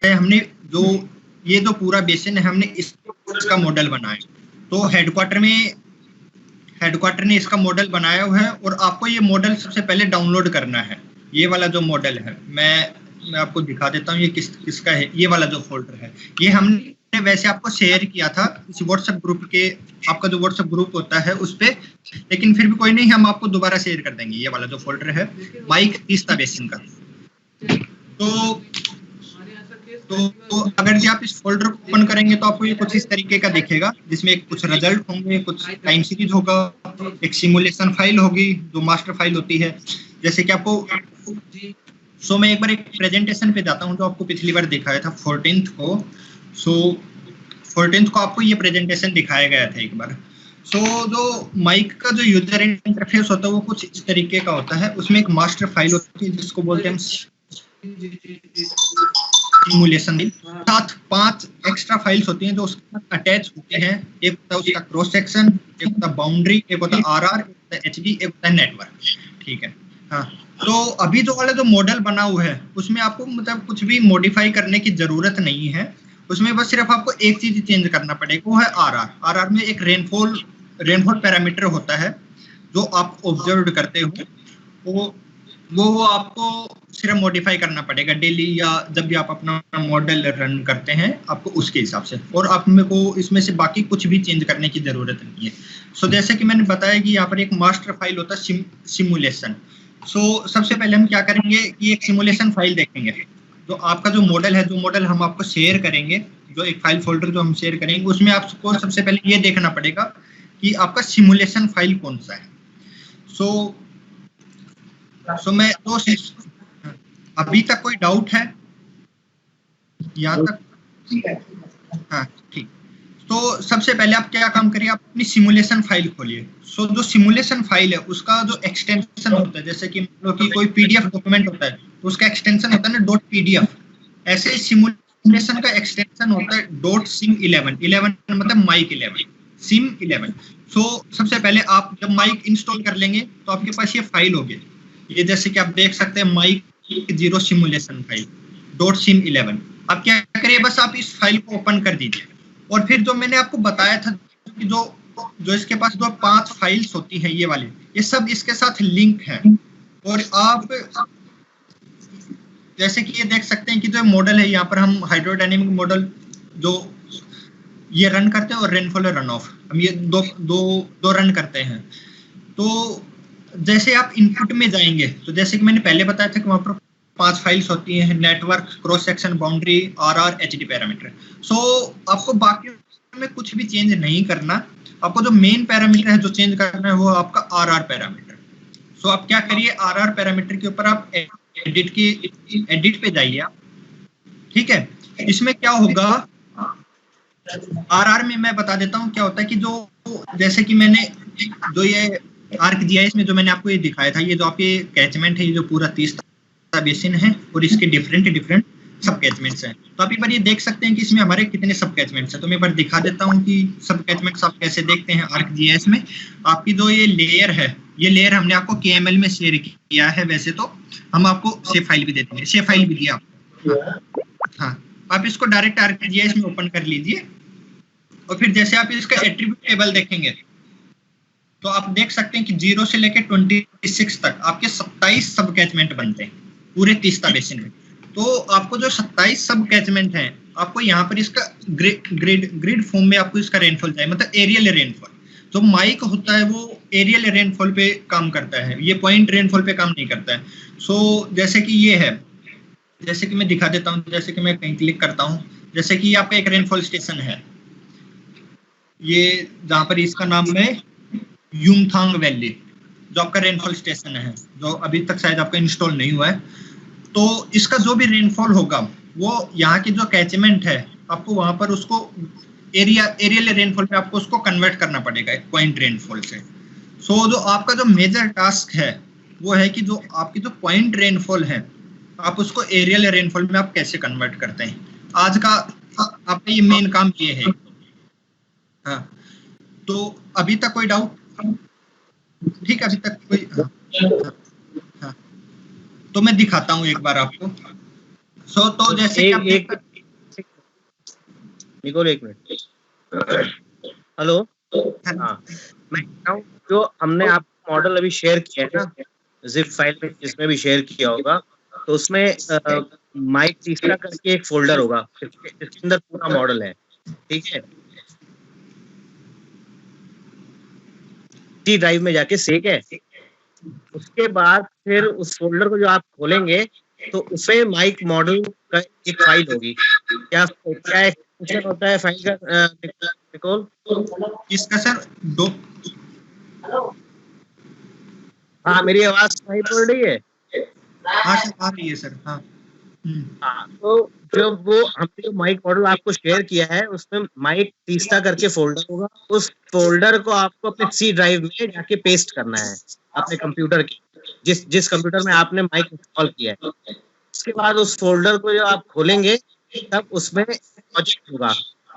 हमने जो ये जो पूरा बेसिन है हमने इसका मॉडल बनाया। तो हेडक्वार्टर ने इसका मॉडल बनाया हुआ है और आपको ये मॉडल सबसे पहले डाउनलोड करना है। ये वाला जो मॉडल है मैं आपको दिखा देता हूँ ये किसका है। ये वाला जो फोल्डर है ये हमने वैसे आपको शेयर किया था इस व्हाट्सएप ग्रुप के, आपका जो व्हाट्सएप ग्रुप होता है उस पे, लेकिन फिर भी कोई नहीं, हम आपको दोबारा शेयर कर देंगे। ये वाला जो फोल्डर है माइक तीस्ता बेसिन का। तो अगर जी आप इस फोल्डर को ओपन करेंगे तो आपको ये कुछ इस तरीके का दिखेगा, जिसमें कुछ रिजल्ट होंगे, कुछ टाइम सीरीज होगा, एक सिमुलेशन फाइल होगी जो मास्टर फाइल होती है। जैसे कि आपको मैं एक बार एक प्रेजेंटेशन पे जाता हूँ जो आपको पिछली बार दिखाया था 14th को। 14th को आपको ये प्रेजेंटेशन दिखाया गया था एक बार। जो माइक का जो यूजर इंटरफेस होता है वो कुछ इस तरीके का होता है। उसमें एक मास्टर फाइल होती है जिसको बोलते हैं सिमुलेशन। साथ 5 एक्स्ट्रा फाइल्स होती हैं जो उसके साथ अटैच होती हैं। एक होता है उसका क्रॉस सेक्शन, एक होता है बाउंड्री, एक होता है आरआर, एक होता है एचडी, एक होता है नेटवर्क। ठीक है, हाँ। तो अभी जो वाला जो मॉडल बना हुआ है उसमें आपको मतलब कुछ भी मॉडिफाई करने की जरूरत नहीं है। उसमें बस सिर्फ आपको एक चीज चेंज करना पड़ेगा, वो है आरआर। आरआर में एक रेनफॉल पैरामीटर होता है जो आप ऑब्जर्व करते हो, वो आपको सिर्फ मॉडिफाई करना पड़ेगा डेली या जब भी आप अपना मॉडल रन करते हैं आपको उसके हिसाब से। और आप में को इसमें से बाकी कुछ भी चेंज करने की जरूरत नहीं है। जैसे कि मैंने बताया कि यहाँ पर एक मास्टर फाइल होता है सिमुलेशन। सबसे पहले हम क्या करेंगे कि एक सिमुलेशन फाइल देखेंगे। जो आपका जो मॉडल है, जो मॉडल हम आपको शेयर करेंगे, जो एक फाइल फोल्डर जो हम शेयर करेंगे उसमें आपको सबसे पहले ये देखना पड़ेगा कि आपका सिमुलेशन फाइल कौन सा है। मैं तो अभी तक कोई डाउट है यहाँ तक? हाँ ठीक। तो सबसे पहले आप क्या काम करिए, आप अपनी सिमुलेशन फाइल खोलिए। जो सिमुलेशन फाइल है उसका जो एक्सटेंशन होता है, जैसे कि मतलब कि कोई पीडीएफ डॉक्यूमेंट होता है तो उसका एक्सटेंशन होता है ना .pdf। ऐसे ही सिमुलेशन का एक्सटेंशन होता है .sim11। 11 मतलब माइक 11, sim11। सबसे पहले आप जब माइक इंस्टॉल कर लेंगे तो आपके पास ये फाइल होगी। ये जैसे कि आप देख सकते हैं माइक 0 सिमुलेशन फाइल .sim11। आप क्या करिए, बस आप इस फाइल को ओपन कर दीजिए। और फिर जो मैंने आपको बताया था कि जो इसके पास जो 5 फाइल्स होती हैं ये वाली, ये सब इसके साथ लिंक है। और आप जैसे कि ये देख सकते हैं कि जो मॉडल है यहाँ पर हम हाइड्रोडायनेमिक मॉडल जो ये रन करते हैं और रेनफॉल रन ऑफ, हम ये दो रन करते हैं। तो जैसे आप इनपुट में जाएंगे तो जैसे कि मैंने पहले बताया था कि वहां पर 5 फाइल्स होती हैं, network, cross section, boundary, RR, HD parameter. आपको बाकी में कुछ भी चेंज नहीं करना। आपको जो मेन पैरामीटर है जो चेंज करना है वो आपका आरआर पैरामीटर। आप क्या करिए, आरआर पैरामीटर के ऊपर आप एडिट पे जाइए आप। ठीक है, इसमें क्या होगा, आरआर में मैं बता देता हूँ क्या होता है कि जो जैसे कि मैंने जो ये ArcGIS में जो मैंने आपको ये दिखाया था, ये जो आपके कैचमेंट है, ये जो पूरा 30 बेसिन है और इसके डिफरेंट सब कैचमेंट्स हैं। तो आप एक बार ये देख सकते हैं कि इसमें हमारे कितने सब कैचमेंट्स हैं। तो मैं एक बार दिखा देता हूँ कि सब कैचमेंट्स आप कैसे देखते हैं ArcGIS में। आपकी जो ये लेयर है, ये लेयर हमने आपको KML में शेयर किया है। वैसे तो हम आपको सेव फाइल भी देते हैं, सेव फाइल भी दिया आपको। हाँ, आप इसको डायरेक्ट ArcGIS में ओपन कर लीजिए। और फिर जैसे आप इसका एट्रीब्यूट टेबल देखेंगे तो आप देख सकते हैं कि 0 से लेकर 26 तक आपके 27 सब कैचमेंट बनते हैं पूरे 30 बेसिन में। तो आपको जो 27 सब कैचमेंट हैं, आपको यहाँ पर इसका ग्रिड फॉर्म में आपको इसका रेनफॉल चाहिए, मतलब एरियल रेनफॉल। जो माइक होता है वो एरियल रेनफॉल पे काम करता है, ये पॉइंट रेनफॉल पे काम नहीं करता है। जैसे कि ये है, जैसे कि मैं दिखा देता हूँ, जैसे कि मैं कहीं क्लिक करता हूँ, जैसे कि यहाँ पे एक रेनफॉल स्टेशन है, ये जहाँ पर इसका नाम है युमथांग वैली, जो आपका रेनफॉल स्टेशन है, जो अभी तक शायद आपका इंस्टॉल नहीं हुआ है। तो इसका जो भी रेनफॉल होगा वो यहाँ की जो कैचमेंट है आपको वहां पर उसको एरियल रेनफॉल पे आपको उसको कन्वर्ट करना पड़ेगा एक पॉइंट रेनफॉल से। जो आपका जो मेजर टास्क है वो है कि जो आपकी जो पॉइंट रेनफॉल है आप उसको एरियल रेनफॉल में आप कैसे कन्वर्ट करते हैं। आज का आपका ये मेन काम ये है। हाँ, तो अभी तक कोई डाउट? ठीक है, अभी तक कोई? हाँ, तो मैं दिखाता हूँ एक बार आपको। तो जैसे एक निकोल एक मिनट। हेलो। हाँ, मैं कह रहा हूँ जो हमने आप मॉडल अभी शेयर किया है ना जिप फाइल में, जिसमें भी शेयर किया होगा, तो उसमें माइक तीसरा करके एक फोल्डर होगा, इसके अंदर पूरा मॉडल है, ठीक है। टी ड्राइव में जाके सेव है। उसके बाद फिर उस फोल्डर को जो आप खोलेंगे तो उसमें माइक मॉडल का एक फाइल होगी। क्या क्या एक्सटेंशन होता है फाइल का निकोल? इसका सर दो। हाँ, मेरी आवाज सही पड़ रही है? हाँ सर आ रही है सर। हाँ। हाँ, तो जब वो हमने जो माइक मॉडल आपको शेयर किया है उसमें माइक तीस्ता करके फोल्डर होगा। उस फोल्डर को आपको अपने सी ड्राइव में जाके पेस्ट करना है, अपने कंप्यूटर की, जिस जिस कंप्यूटर में आपने माइक इंस्टॉल किया है। उसके बाद उस फोल्डर को जो आप खोलेंगे तब उसमें प्रोजेक्ट होगा,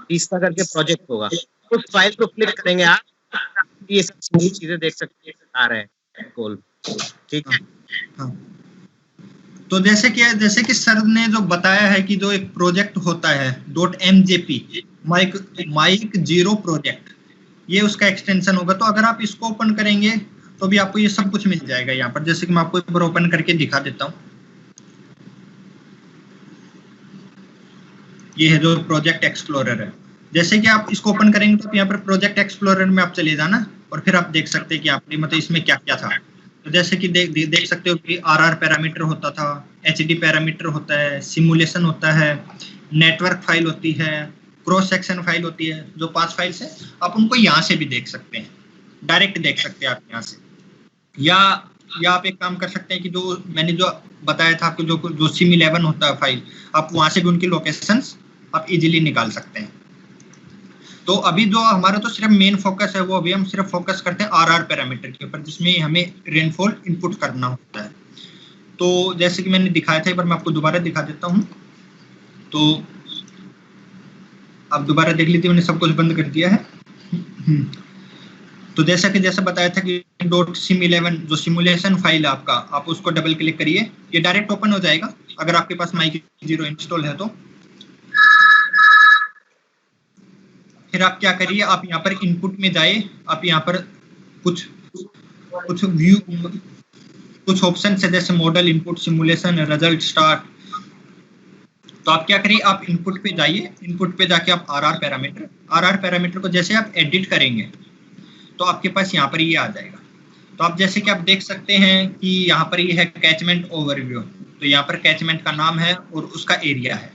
तीस्ता करके प्रोजेक्ट होगा। उस फाइल को क्लिक करेंगे आप, ये सब सारी चीजें देख सकते हैं आ रहे हैं गोल, ठीक है। हाँ। तो जैसे कि सर ने जो बताया है कि जो एक प्रोजेक्ट होता है .mjp mike mike zero project, ये उसका एक्सटेंशन होगा। तो अगर आप इसको ओपन करेंगे तो भी आपको ये सब कुछ मिल जाएगा यहाँ पर। जैसे कि मैं आपको एक बार ओपन करके दिखा देता हूँ। ये है जो प्रोजेक्ट एक्सप्लोरर है। जैसे कि आप इसको ओपन करेंगे तो यहाँ पर प्रोजेक्ट एक्सप्लोरर में आप चले जाना और फिर आप देख सकते हैं कि आपने मतलब इसमें क्या क्या था। तो जैसे कि देख सकते हो कि आरआर पैरामीटर होता था, एचडी पैरामीटर होता है, सिमुलेशन होता है, नेटवर्क फाइल होती है, क्रॉस सेक्शन फाइल होती है। जो 5 फाइल्स है आप उनको यहाँ से भी देख सकते हैं, डायरेक्ट देख सकते हैं आप यहाँ से। या आप एक काम कर सकते हैं कि जो मैंने जो बताया था आपको, जो सिम11 होता है फाइल, आप वहां से भी उनकी लोकेशंस आप इजीली निकाल सकते हैं। तो अभी जो हमारा तो सिर्फ मेन फोकस है, वो अभी हम सिर्फ फोकस करते हैं आरआर पैरामीटर के ऊपर, जिसमें हमें रेनफॉल इनपुट करना होता है। तो जैसे कि मैंने दिखाया था, एक बार मैं आपको दोबारा दिखा देता हूँ। तो आप दोबारा देख लीजिए, मैंने सब कुछ बंद कर दिया है। तो जैसा बताया था कि .sim11 जो सिमुलेशन फाइल है आपका, आप उसको डबल क्लिक करिए, ये डायरेक्ट ओपन हो जाएगा अगर आपके पास माइक जीरो इंस्टॉल है तो। फिर आप क्या करिए, आप यहाँ पर इनपुट में जाए, आप यहाँ पर कुछ कुछ व्यू कुछ ऑप्शन है, जैसे model, input, simulation, result, start. तो आप क्या करिए, आप इनपुट पे जाइए, इनपुट पे जाके आप आरआर पैरामीटर को जैसे आप एडिट करेंगे तो आपके पास यहाँ पर ये आ जाएगा। तो आप जैसे कि आप देख सकते हैं कि यहाँ पर ये है कैचमेंट ओवरव्यू। तो यहाँ पर कैचमेंट का नाम है और उसका एरिया है।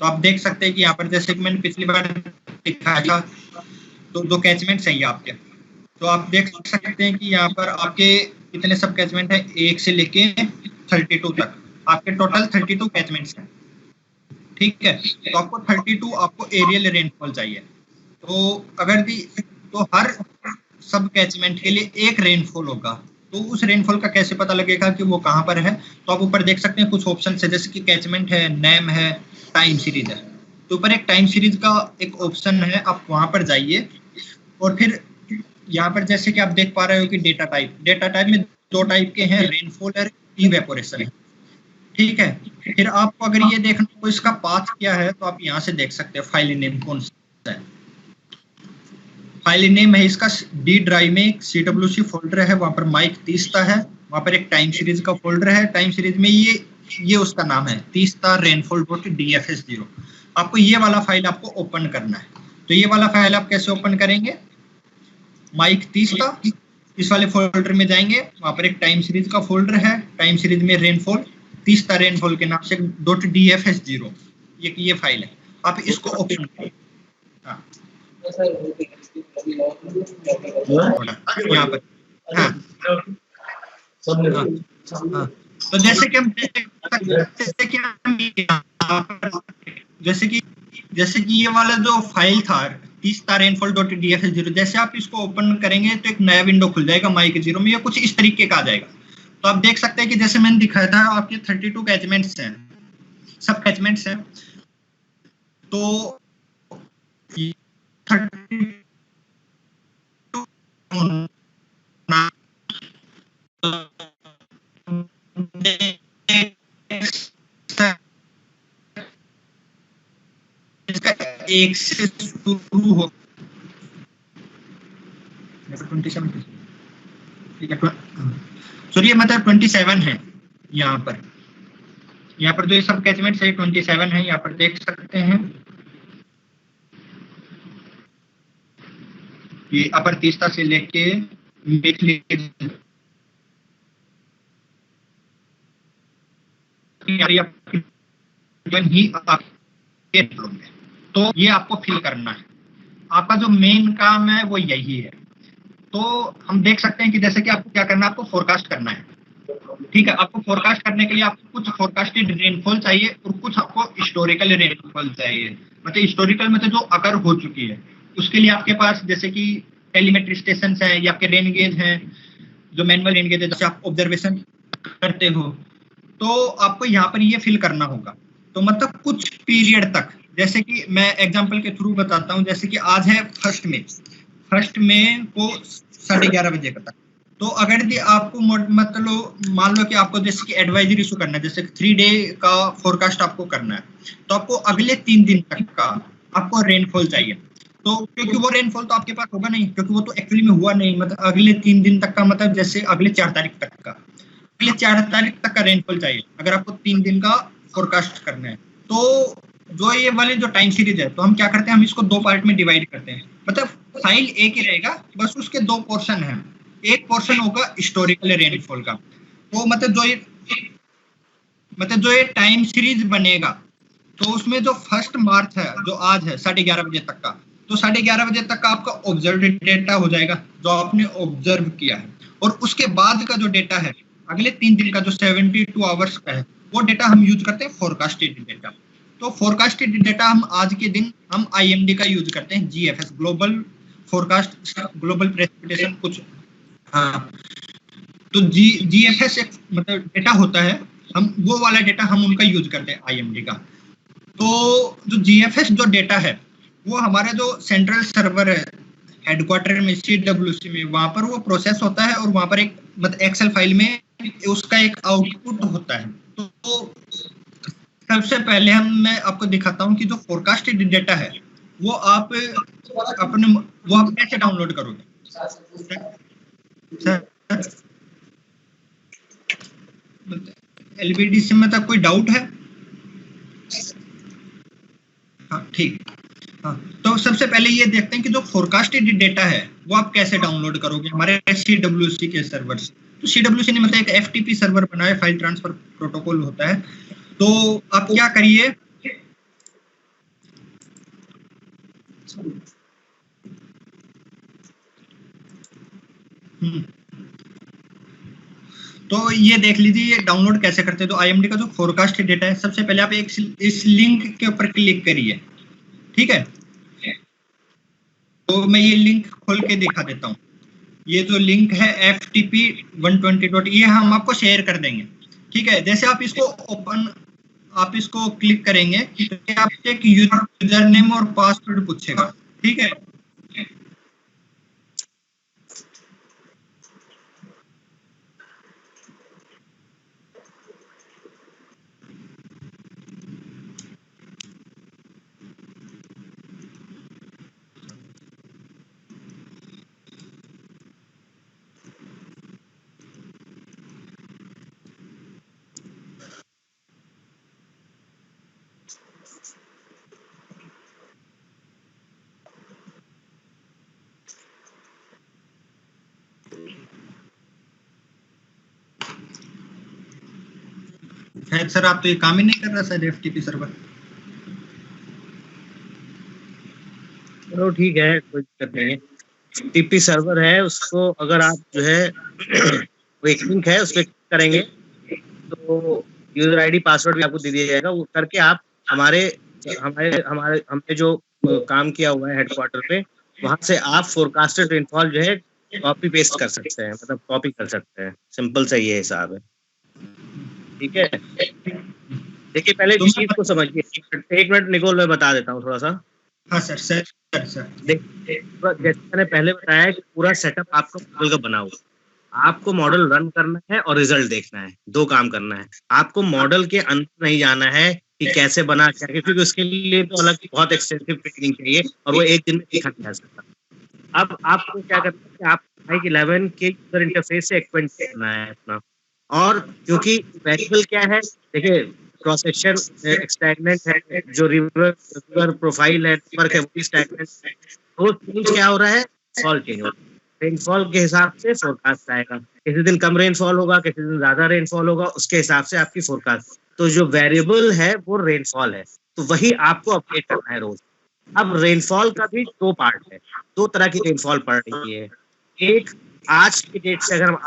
तो आप देख सकते हैं कि यहाँ पर जैसे कि मैंने पिछली बार दिखाया था, तो 2 कैचमेंट्स हैं ये आपके। तो आप देख सकते हैं कि यहाँ पर आपके कितने सब कैचमेंट है, 1 से लेके 32 तक, आपके टोटल 32 कैचमेंट्स हैं। ठीक है। तो आपको 32 आपको एरियल रेनफॉल चाहिए। तो अगर भी तो हर सब कैचमेंट के लिए एक रेनफॉल होगा। तो उस रेनफॉल का कैसे पता लगेगा कि वो कहाँ पर है? तो आप ऊपर देख सकते हैं कुछ ऑप्शन है, जैसे कि कैचमेंट है, नेम है, टाइम सीरीज है। तो ऊपर एक टाइम सीरीज का एक ऑप्शन है, आप वहां पर जाइए और फिर यहाँ पर जैसे कि आप देख पा रहे हो कि डेटा टाइप में 2 टाइप के हैं, रेनफॉल और इवेपोरेशन। ठीक है। फिर आपको अगर ये देखना हो इसका पाथ क्या है, तो आप यहाँ से देख सकते हैं फाइल नेम कौन सा है। फाइल नेम है इसका डी ड्राइव में एक CWC फोल्डर है, वहां पर माइक तीस्ता है, वहां पर एक टाइम सीरीज का फोल्डर है, टाइम सीरीज में ये उसका नाम है तीस्ता रेनफॉल.dfs0। आपको ये वाला फाइल आपको ओपन करना है। तो ये वाला फाइल आप कैसे ओपन करेंगे, माइक तीस्ता इस वाले फोल्डर में जाएंगे, वहां पर एक टाइम सीरीज का फोल्डर है, टाइम सीरीज में रेनफॉल, तीस्ता रेनफॉल के नाम से .dfs0 ये फाइल है, आप इसको ओपन करिए। हाँ यहाँ पर। हाँ हाँ। तो जैसे कि हम देख सकते हैं कि जैसे कि ये वाला जो फाइल था तीस्ता रेनफॉल.dfs0, जैसे आप इसको ओपन करेंगे तो एक नया विंडो खुल जाएगा माइक जीरो में, या कुछ इस तरीके का आ जाएगा। तो आप देख सकते हैं कि जैसे मैंने दिखाया था आपके 32 कैचमेंट्स हैं, सब कैचमेंट्स हैं। तो 32 इसका 1 से शुरू हो 27, ठीक है, सॉरी मतलब 27 है यहाँ पर जो ये सब कैचमेंट है 27 है, यहाँ पर देख सकते हैं। ये अपर तीस्ता से लेके ही आपके तो ये आपको फिल करना है। आपका जो मेन काम है वो यही है। तो हम देख सकते हैं कि जैसे कि आपको क्या करना है, आपको फोरकास्ट करना है, ठीक है। आपको फोरकास्ट करने के लिए आपको कुछ फोरकास्टेड रेनफॉल चाहिए और कुछ आपको हिस्टोरिकल रेनफॉल चाहिए, मतलब हिस्टोरिकल मतलब जो अकर हो चुकी है। उसके लिए आपके पास जैसे कि टेलीमेट्री स्टेशन है या आपके रेन गेज है, जो मैनुअल रेन गेज है, जैसे आप ऑब्जर्वेशन करते हो, तो आपको यहाँ पर ये फिल करना होगा। तो मतलब कुछ पीरियड तक, जैसे कि मैं एग्जांपल के थ्रू बताता हूँ, जैसे कि आज है 1 मई को 11:30 बजे तक। तो अगर आपको मतलब मान लो कि आपको जैसे कि एडवाइजरी इशू करना है, जैसे 3 डे का फोरकास्ट आपको करना है, तो आपको अगले 3 दिन तक का आपको रेनफॉल चाहिए। तो क्योंकि वो रेनफॉल तो आपके पास होगा नहीं, क्योंकि वो तो एक्चुअली में हुआ नहीं, मतलब अगले 3 दिन तक का, मतलब जैसे अगले 4 तारीख तक का, अगले 4 तारीख तक का रेनफॉल चाहिए अगर आपको 3 दिन का फोरकास्ट करना है। तो जो ये वाले जो टाइम सीरीज है, तो हम क्या करते हैं, हम इसको 2 पार्ट में डिवाइड करते हैं। मतलब फाइल एक ही रहेगा, बस उसके 2 पोर्शन हैं। एक पोर्शन होगा हिस्टोरिकल रेनफॉल का, तो मतलब जो ये टाइम सीरीज बनेगा, तो उसमें जो 1 मार्च है, जो आज है 11:30 बजे तक का, तो 11:30 बजे तक का आपका ऑब्जर्व डेटा हो जाएगा, जो आपने ऑब्जर्व किया है। और उसके बाद का जो डेटा है, अगले 3 दिन का जो 72 आवर्स का है, वो डेटा हम यूज करते हैं फोरकास्टेड डेटा। तो फोरकास्टेड डेटा हम आज के दिन हम IMD का यूज करते हैं, GFS global forecast, global precipitation कुछ, हाँ। तो GFS एक मतलब डेटा होता है, हम वो वाला डेटा हम उनका यूज करते हैं IMD का। तो जो GFS जो डेटा है, वो हमारा जो सेंट्रल सर्वर है हेडक्वार्टर में CWC में, वहां पर वो प्रोसेस होता है और वहां पर एक मतलब एक्सेल फाइल में उसका एक आउटपुट होता है। तो सबसे पहले मैं आपको दिखाता हूँ कि जो फोरकास्टेड डेटा है वो आप कैसे डाउनलोड करोगे। LBDC में तक कोई डाउट है? हाँ ठीक, हाँ। तो सबसे पहले ये देखते हैं कि जो फोरकास्टेड डेटा है वो आप कैसे डाउनलोड करोगे हमारे CWC के सर्वर से। तो CWC ने मतलब एक FTP सर्वर बनाया, फाइल ट्रांसफर प्रोटोकॉल होता है। तो आप क्या करिए, तो ये देख लीजिए ये डाउनलोड कैसे करते हैं। तो IMD का जो फोरकास्ट डेटा है, सबसे पहले आप इस लिंक के ऊपर क्लिक करिए, ठीक है। तो मैं ये लिंक खोल के दिखा देता हूँ। ये जो लिंक है FTP120. ये हम आपको शेयर कर देंगे, ठीक है। जैसे आप इसको आप इसको क्लिक करेंगे तो आपसे एक यूजर नेम और पासवर्ड पूछेगा, ठीक है। सर आप तो ये काम ही नहीं कर रहा सर FTP सर्वर। चलो ठीक है, कोई दिक्कत नहीं है। FTP सर्वर है, उसको अगर आप जो है एक लिंक है उस पर क्लिक करेंगे तो यूजर ID पासवर्ड भी आपको दे दिया जाएगा। वो करके आप हमने जो काम किया हुआ है हेडक्वार्टर पे, वहां से आप फोरकास्टेड रेनफॉल जो है कॉपी पेस्ट कर सकते हैं, मतलब कॉपी कर सकते हैं। सिंपल सा ये हिसाब है, ठीक है। देखिए पहले इस चीज को समझिए, 1 मिनट निकोल मैं बता देता हूँ थोड़ा सा। हाँ सर। देखिए जैसे मैंने पहले बताया कि पूरा सेटअप आपका मॉडल का बना हुआ, आपको मॉडल रन करना है और रिजल्ट देखना है, 2 काम करना है। आपको मॉडल के अंदर नहीं जाना है कि कैसे बना क्या, क्योंकि उसके लिए तो अलग बहुत एक्सटेंसिव ट्रेनिंग चाहिए और वो एक दिन में सीखा नहीं जा सकता। अब आपको क्या करना है कि आप माइक 11 के यूजर इंटरफेस से एक्वेंट करना है अपना, और क्योंकि वेरिएबल क्या है, देखिए क्रॉस सेक्शन स्टैगनेंट है, जो रिवर प्रोफाइल है, नेटवर्क है, वो भी स्टैगनेंट है, तो चेंज क्या हो रहा है, रेनफॉल चेंज हो रहा है। रेनफॉल के हिसाब से फोरकास्ट आएगा, किसी दिन कम रेनफॉल होगा, किसी दिन ज्यादा रेनफॉल होगा, उसके हिसाब से आपकी फोरकास्ट। तो जो वेरिएबल है वो रेनफॉल है, तो वही आपको अपडेट करना है रोज। अब रेनफॉल का भी दो पार्ट है, दो तरह की रेनफॉल पड़ रही है। एक, आज की डेट से अगर हम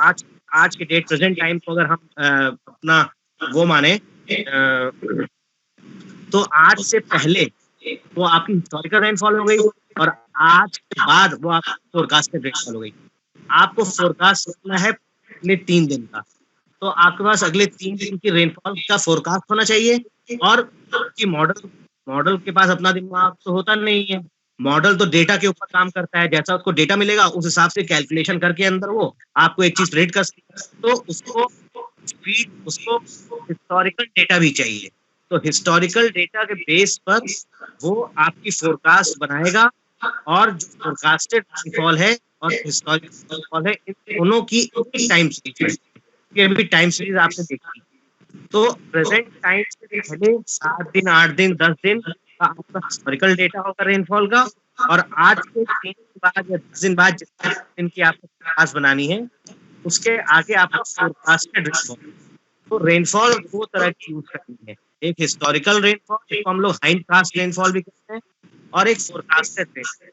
आज के डेट प्रेजेंट टाइम को अगर हम अपना वो माने, तो आज से पहले वो आपकी हिस्टोरिकल रेनफॉल हो गई, और आज के बाद वो आपकी फोरकास्टेड रेनफॉल हो गई। आपको फोरकास्ट करना है अगले 3 दिन का, तो आपके पास अगले 3 दिन की रेनफॉल का फोरकास्ट होना चाहिए। और कि मॉडल के पास अपना दिमाग तो होता नहीं है, मॉडल तो डेटा के ऊपर काम करता है, जैसा उसको डेटा मिलेगा उस हिसाब से कैलकुलेशन करके अंदर वो आपको एक चीज प्रेडिक्ट कर सकता है। तो उसको हिस्टोरिकल डेटा भी चाहिए, तो हिस्टोरिकल डेटा के बेस पर वो आपकी फोरकास्ट बनाएगा, और जो फोरकास्टेड रेनफॉल है और हिस्टोरिकल रेनफॉल है, इन दोनों की एक टाइम सीरीज है। अभी टाइम सीरीज आपने देखी, तो प्रेजेंट टाइम से पहले 7 दिन, 8 दिन, 10 दिन का आपका हिस्टोरिकल डेटा होगा रेनफॉल का, और आज के 3 दिन बाद या 10 दिन बाद जितने दिन की आपको फोरकास्ट बनानी है, उसके आगे आपका फोरकास्टेड रेनफॉल। तो रेनफॉल दो तरह की यूज करनी है, एक हिस्टोरिकल रेनफॉल जिसको हम लोग हाइंडकास्ट रेनफॉल भी कहते हैं, और एक फोरकास्टेड रेनफॉल।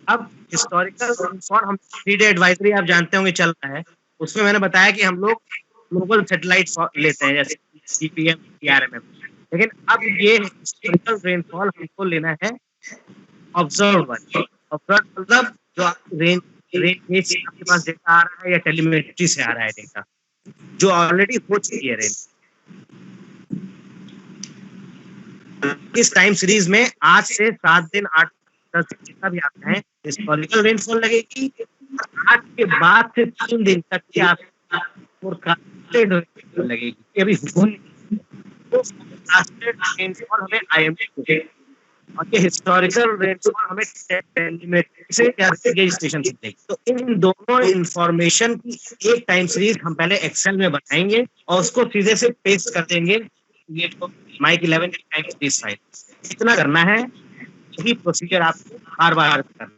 अब हिस्टोरिकल रेनफॉल हम 3 डे एडवाइजरी आप जानते होंगे चल रहा है, उसमें मैंने बताया कि हम लोग ग्लोबल सैटेलाइट लेते हैं जैसे जीपीएम, टीआरएमएम, लेकिन अब ये हिस्टोरिकल रेनफॉल हमको लेना है ऑब्जर्व मतलब जो रेंज से आपके पास डेटा आ रहा है या टेलीमेट्री से आ रहा है डेटा, जो ऑलरेडी हो चुकी है रेंज। इस टाइम सीरीज में आज से 7 दिन, 8 10 दिन जितना भी आता है हिस्टोरिकल रेनफॉल लगेगी, आज के बाद से 3 दिन तक की आपको फोरकास्टेड रेनफॉल लगेगी। अभी फोरकास्टेड रेनफॉल हमें आईएमडी और ये हिस्टोरिकल रेनफॉल हमें टेलीमेट्री से या गेज स्टेशन से देगी। तो इन दोनों इंफॉर्मेशन की एक टाइम सीरीज हम पहले एक्सेल में बनाएंगे और उसको सीधे से पेस्ट कर देंगे ये तो माइक 11 की टाइम सीरीज फाइल। इतना करना है, यही प्रोसीजर आपको बार बार करना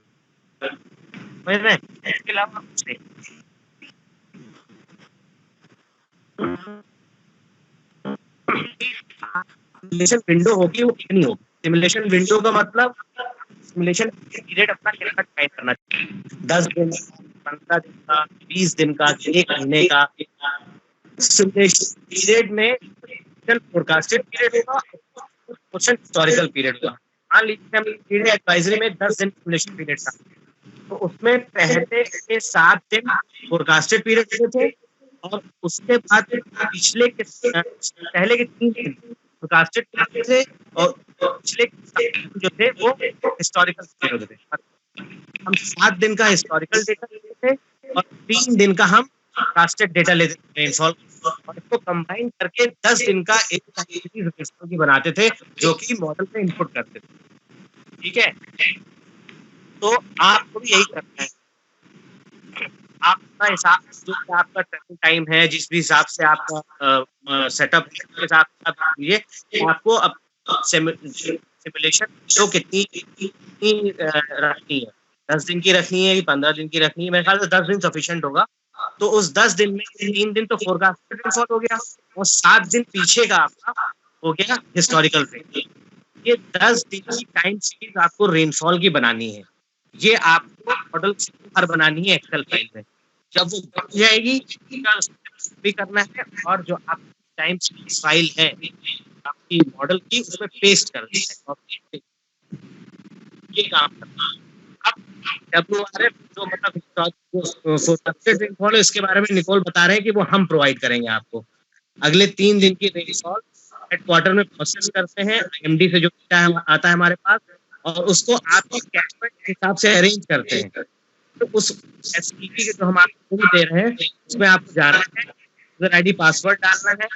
है, इसके अलावा कुछ नहीं। सिमुलेशन विंडो होगी वो कितनी होगी, सिमुलेशन विंडो का मतलब सिमुलेशन पीरियड अपना कितना टाइम करना चाहिए, 10 दिन, 15 दिन का, 20 दिन का, 1 महीने का। सिमुलेशन पीरियड में फोरकास्टेड पीरियड होगा, क्वेश्चन हिस्टोरिकल पीरियड होगा। मान लीजिए हम पीरियड एडवाइजरी में 10 दिन सिमुलेशन पीरियड था, तो उसमें पहले के 7 दिन फोरकास्टेड पीरियड होते थे, और उसके बाद पहले के 3 दिन फोरकास्टेड पीरियड थे, और पिछले जो थे वो हिस्टोरिकल पीरियड होते थे। हम 7 दिन का हिस्टोरिकल डेटा लेते थे और 3 दिन का हम फोरकास्टेड डेटा लेते थे रेनफॉल, और इसको कंबाइन करके 10 दिन का एक रेनफॉल की बनाते थे जो कि मॉडल में इनपुट करते थे। ठीक है, तो आपको भी यही करना है। आपका हिसाब जो आपका ट्रैकिंग टाइम है, जिस भी हिसाब से आपका सेटअप है, उसके हिसाब से आप कीजिए। आपको अब सिमुलेशन जो कितनी रखनी है, 10 दिन की रखनी है कि 15 दिन की रखनी है, मेरे ख्याल से 10 दिन सफिशिएंट होगा। तो उस 10 दिन में 3 दिन तो फोरकास्टेड रेनफॉल हो गया, और 7 दिन पीछे का आपका हो गया हिस्टोरिकल रेनफॉल। ये 10 दिन की टाइम सीरीज आपको रेनफॉल की बनानी है, ये आपको मॉडल से बाहर बनानी है एक्सेल फाइल में। जब वो बन जाएगी भी करना है, और जो आपकी टाइम सीरीज फाइल है आपकी मॉडल की उसमें पेस्ट करना है, ये काम करना है। अब WRF जो मतलब फोरकास्टेड रेनफॉल है, इसके बारे में निकोल बता रहे हैं कि वो हम प्रोवाइड करेंगे आपको। अगले 3 दिन की रेनफॉल हेडक्वार्टर में प्रोसेस करते हैं, एमडी से जो डेटा आता है हमारे पास, और उसको आपके कैचमेंट के हिसाब से अरेंज करते हैं। तो उस एसटीपी के जो हम आपको दे रहे हैं उसमें आपको जाना है, यूजर आईडी पासवर्ड डालना है,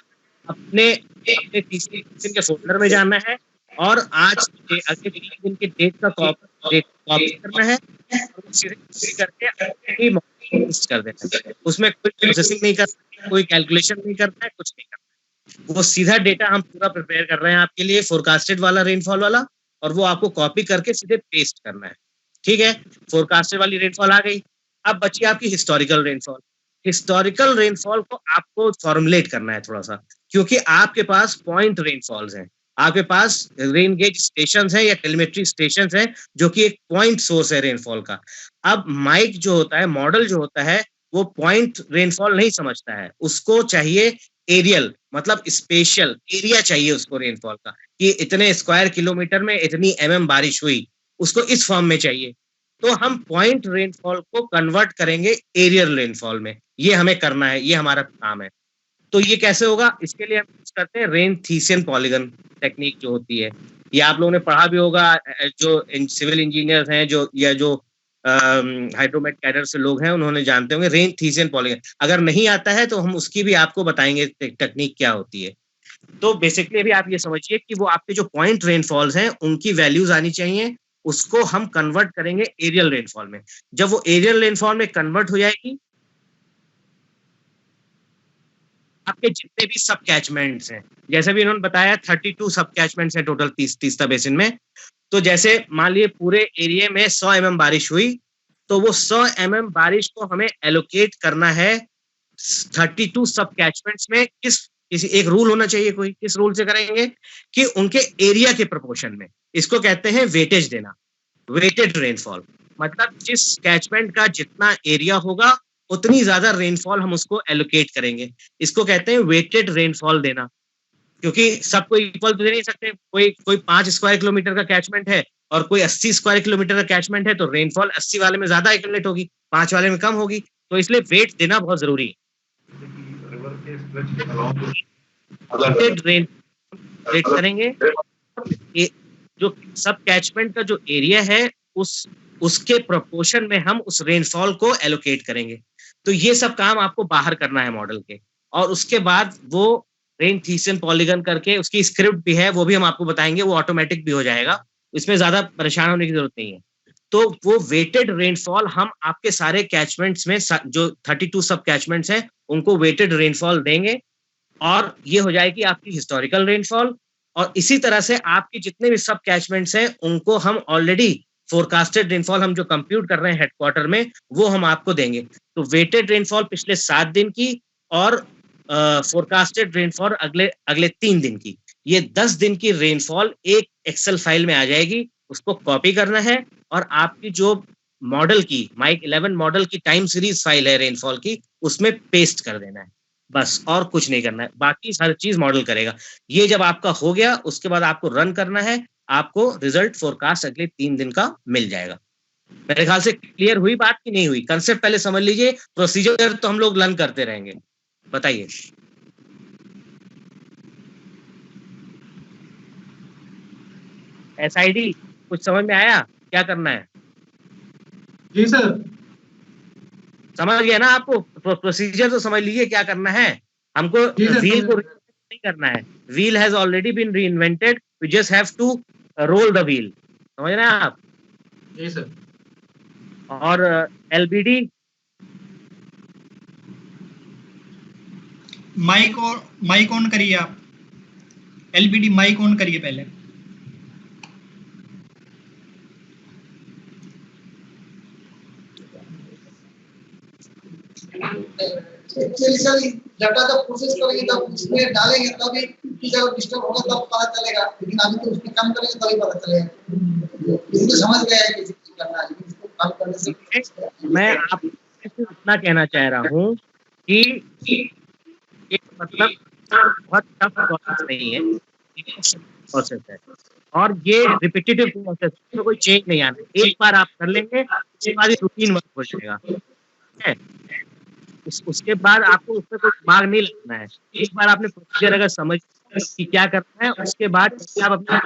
अपने अपने तीसरे दिन के फोल्डर में जाना है और आज के अगले 3 दिन के डेट का कॉपी करना है और सीधे कॉपी करके ही पेस्ट कर देना है। उसमें कोई प्रोसेसिंग नहीं करना है, कोई कैलकुलेशन नहीं करना है, कुछ नहीं करना है। वो सीधा डेटा हम पूरा प्रिपेयर कर रहे हैं आपके लिए, फोरकास्टेड वाला, रेनफॉल वाला, और वो आपको कॉपी करके सीधे पेस्ट करना है। ठीक है, फोरकास्टेड वाली रेनफॉल आ गई। अब बची आपकी हिस्टोरिकल रेनफॉल। हिस्टोरिकल रेनफॉल को आपको फॉर्मुलेट करना है थोड़ा सा, क्योंकि आपके पास पॉइंट रेनफॉल्स हैं, आपके पास रेन गेज स्टेशंस हैं या टेलीमेट्री स्टेशंस हैं, जो कि एक पॉइंट सोर्स है रेनफॉल का। अब माइक जो होता है, मॉडल जो होता है, वो पॉइंट रेनफॉल नहीं समझता है, उसको चाहिए एरियल, मतलब स्पेशल एरिया चाहिए उसको रेनफॉल का, कि इतने स्क्वायर किलोमीटर में इतनी बारिश हुई, उसको इस फॉर्म में चाहिए। तो हम पॉइंट रेनफॉल को कन्वर्ट करेंगे एरियल रेनफॉल में, ये हमें करना है, ये हमारा काम है। तो ये कैसे होगा, इसके लिए हम यूज करते हैं रेन-थीसियन पॉलीगन टेक्निक जो होती है। ये आप लोगों ने पढ़ा भी होगा, जो सिविल इंजीनियर्स हैं जो या जो हाइड्रोमेट कैडर से लोग हैं, उन्होंने जानते होंगे रेन-थीसियन पॉलीगन। अगर नहीं आता है तो हम उसकी भी आपको बताएंगे टेक्निक क्या होती है। तो बेसिकली अभी आप ये समझिए कि वो आपके जो पॉइंट रेनफॉल्स हैं उनकी वैल्यूज आनी चाहिए, उसको हम कन्वर्ट करेंगे एरियल रेनफॉल में। जब वो एरियल रेनफॉल में कन्वर्ट हो जाएगी, आपके जितने भी सब कैचमेंट्स हैं, जैसे भी इन्होंने बताया 32 सब कैचमेंट्स हैं टोटल तीस्ता बेसिन में। तो जैसे मान लिए पूरे एरिया में 100 mm बारिश हुई, तो वो 100 mm बारिश को हमें एलोकेट करना है 32 सब कैचमेंट्स में। किसी एक रूल होना चाहिए, कोई किस रूल से करेंगे कि उनके एरिया के प्रोपोर्शन में। इसको कहते हैं वेटेज देना, वेटेड रेनफॉल। मतलब जिस कैचमेंट का जितना एरिया होगा उतनी ज्यादा रेनफॉल हम उसको एलोकेट करेंगे। इसको कहते हैं वेटेड रेनफॉल देना, क्योंकि सबको इक्वल तो दे नहीं सकते। कोई 5 स्क्वायर किलोमीटर का कैचमेंट है और कोई 80 स्क्वायर किलोमीटर का कैचमेंट है, तो रेनफॉल 80 वाले में ज्यादा एक्यूमुलेट होगी, 5 वाले में कम होगी। तो इसलिए वेट देना बहुत जरूरी है। वेटेड रेट करेंगे, जो सब कैचमेंट का जो एरिया है उसके प्रोपोर्शन में हम उस रेनफॉल को एलोकेट करेंगे। तो ये सब काम आपको बाहर करना है मॉडल के, और उसके बाद वो रेन-थीसियन पॉलीगन करके उसकी स्क्रिप्ट भी है, वो भी हम आपको बताएंगे, वो ऑटोमेटिक भी हो जाएगा, इसमें ज्यादा परेशान होने की जरूरत नहीं है। तो वो वेटेड रेनफॉल हम आपके सारे कैचमेंट्स में, जो 32 सब कैचमेंट्स हैं, उनको वेटेड रेनफॉल देंगे, और ये हो जाएगी आपकी हिस्टोरिकल रेनफॉल। और इसी तरह से आपके जितने भी सब कैचमेंट्स हैं उनको हम ऑलरेडी फोरकास्टेड रेनफॉल हम जो कंप्यूट कर रहे हैं हेडक्वार्टर में, वो हम आपको देंगे। तो वेटेड रेनफॉल पिछले 7 दिन की और फोरकास्टेड रेनफॉल अगले 3 दिन की, ये 10 दिन की रेनफॉल एक एक्सेल फाइल में आ जाएगी। उसको कॉपी करना है और आपकी जो मॉडल की माइक 11 मॉडल की टाइम सीरीज फाइल है रेनफॉल की, उसमें पेस्ट कर देना है, बस, और कुछ नहीं करना है। बाकी हर चीज मॉडल करेगा। ये जब आपका हो गया, उसके बाद आपको रन करना है, आपको रिजल्ट फोरकास्ट अगले 3 दिन का मिल जाएगा। मेरे ख्याल से क्लियर हुई बात की नहीं हुई? कंसेप्ट पहले समझ लीजिए, प्रोसीजर तो हम लोग लर्न करते रहेंगे। बताइए। SID कुछ समझ में आया क्या करना है? जी सर। समझ गया ना आपको? प्रोसीजर तो समझ लीजिए क्या करना है। हमको व्हील को नहीं करना है, wheel has already been reinvented, we just have to roll the wheel. समझ रहे हैं आप? जी सर। और LBD माइक ऑन करिए आप। LBD माइक ऑन करिए पहले। डाटा जब प्रोसेस करेंगे तब उसमें डालेंगे तभी किसी जगह डिस्टर्ब होगा तब पता चलेगा, लेकिन अभी तो उसमें काम करेंगे तभी पता चलेगा। इसको समझ गया है कैसे करना है, इसको काम करने से मैं आपको इतना कहना चाह रहा हूँ कि एक मतलब बहुत टफ प्रोसेस नहीं है, प्रोसेस है, और ये रिपीटेटिव प्रोसेस में कोई चेंज नहीं आना। एक बार आप कर लेंगे, उसके बाद रूटीन वर्क हो जाएगा। ठीक है, उसके बाद आपको उसमें कोई दिमाग नहीं लगना है। एक बार आपने प्रोसीजर अगर समझ कि क्या करना है, उसके बाद आप अपना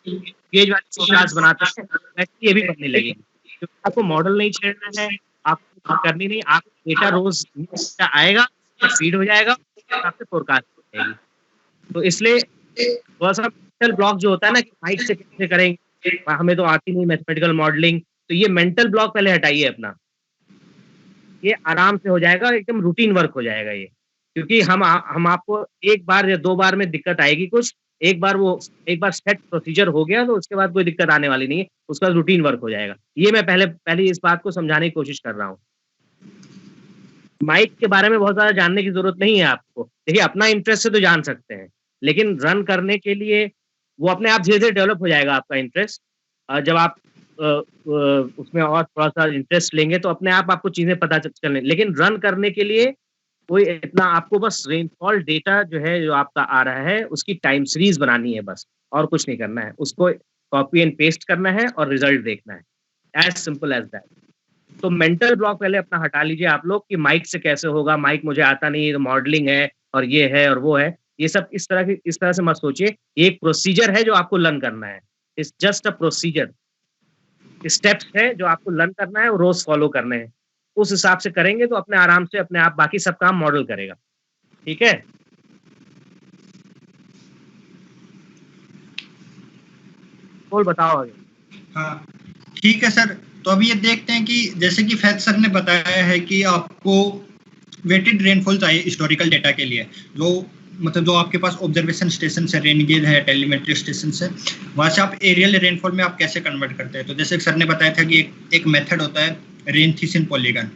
गेज वाली क्लास बनाते हैं, वैसे ये भी बनने लगेगी। क्योंकि आपको मॉडल नहीं छेड़ना है, आपको करनी नहीं, आप डेटा रोज आएगा, फीड हो जाएगा, आपसे फोरकास्ट हो जाएगी। तो इसलिए थोड़ा सा मेंटल ब्लॉक जो होता है ना कि माइक से कैसे करेंगे, हमें तो आती नहीं मैथमेटिकल मॉडलिंग, तो ये मेंटल ब्लॉक पहले हटाइए अपना, ये आराम से हो जाएगा, एकदम रूटीन वर्क हो जाएगा ये। क्योंकि हम आपको एक बार या 2 बार में दिक्कत आएगी कुछ, एक बार सेट प्रोसीजर हो गया तो उसके बाद कोई दिक्कत आने वाली नहीं है, उसका रूटीन वर्क हो जाएगा। ये मैं पहले इस बात को समझाने की कोशिश कर रहा हूँ। माइक के बारे में बहुत ज़्यादा जानने की ज़रूरत नहीं है आपको। देखिए अपना इंटरेस्ट से तो जान सकते हैं, लेकिन रन करने के लिए वो अपने आप धीरे-धीरे डेवलप हो जाएगा आपका इंटरेस्ट। जब आप उसमें और थोड़ा-सा इंटरेस्ट लेंगे तो अपने आप आपको चीज़ें पता च चलने, लेकिन रन करने के लिए कोई इतना आपको बस रेनफॉल डेटा जो है, जो आपका आ रहा है, उसकी टाइम सीरीज़ बनानी है बस, और कुछ नहीं करना है। उसको कॉपी एंड पेस्ट करना है और रिज़ल्ट देखना है। As simple as that. तो मेंटल ब्लॉक पहले अपना हटा लीजिए आप लोग कि माइक से कैसे होगा, माइक मुझे आता नहीं है, मॉडलिंग है और ये है और वो है। ये सब इस तरह से मत सोचिए। ये एक प्रोसीजर है जो आपको लर्न करना है। It's just a procedure. Steps है जो आपको लर्न करना है और रोज़ फॉलो करने हैं। उस हिसाब से करेंगे तो अपने आराम से अपने आप बाकी सब काम मॉडल करेगा। ठीक है? बोल बताओ आगे। हाँ, ठीक है सर। तो अभी ये देखते हैं कि जैसे कि फैज सर ने बताया है कि आपको वेटेड रेनफॉल चाहिए हिस्टोरिकल डेटा के लिए, जो मतलब जो आपके पास ऑब्जर्वेशन स्टेशन है, रेन गेज है, टेलीमेट्री स्टेशन है, वहाँ से आप एरियल रेनफॉल में आप कैसे कन्वर्ट करते हैं। तो जैसे सर ने बताया था कि एक मेथड होता है रेन थीसिन पॉलीगन।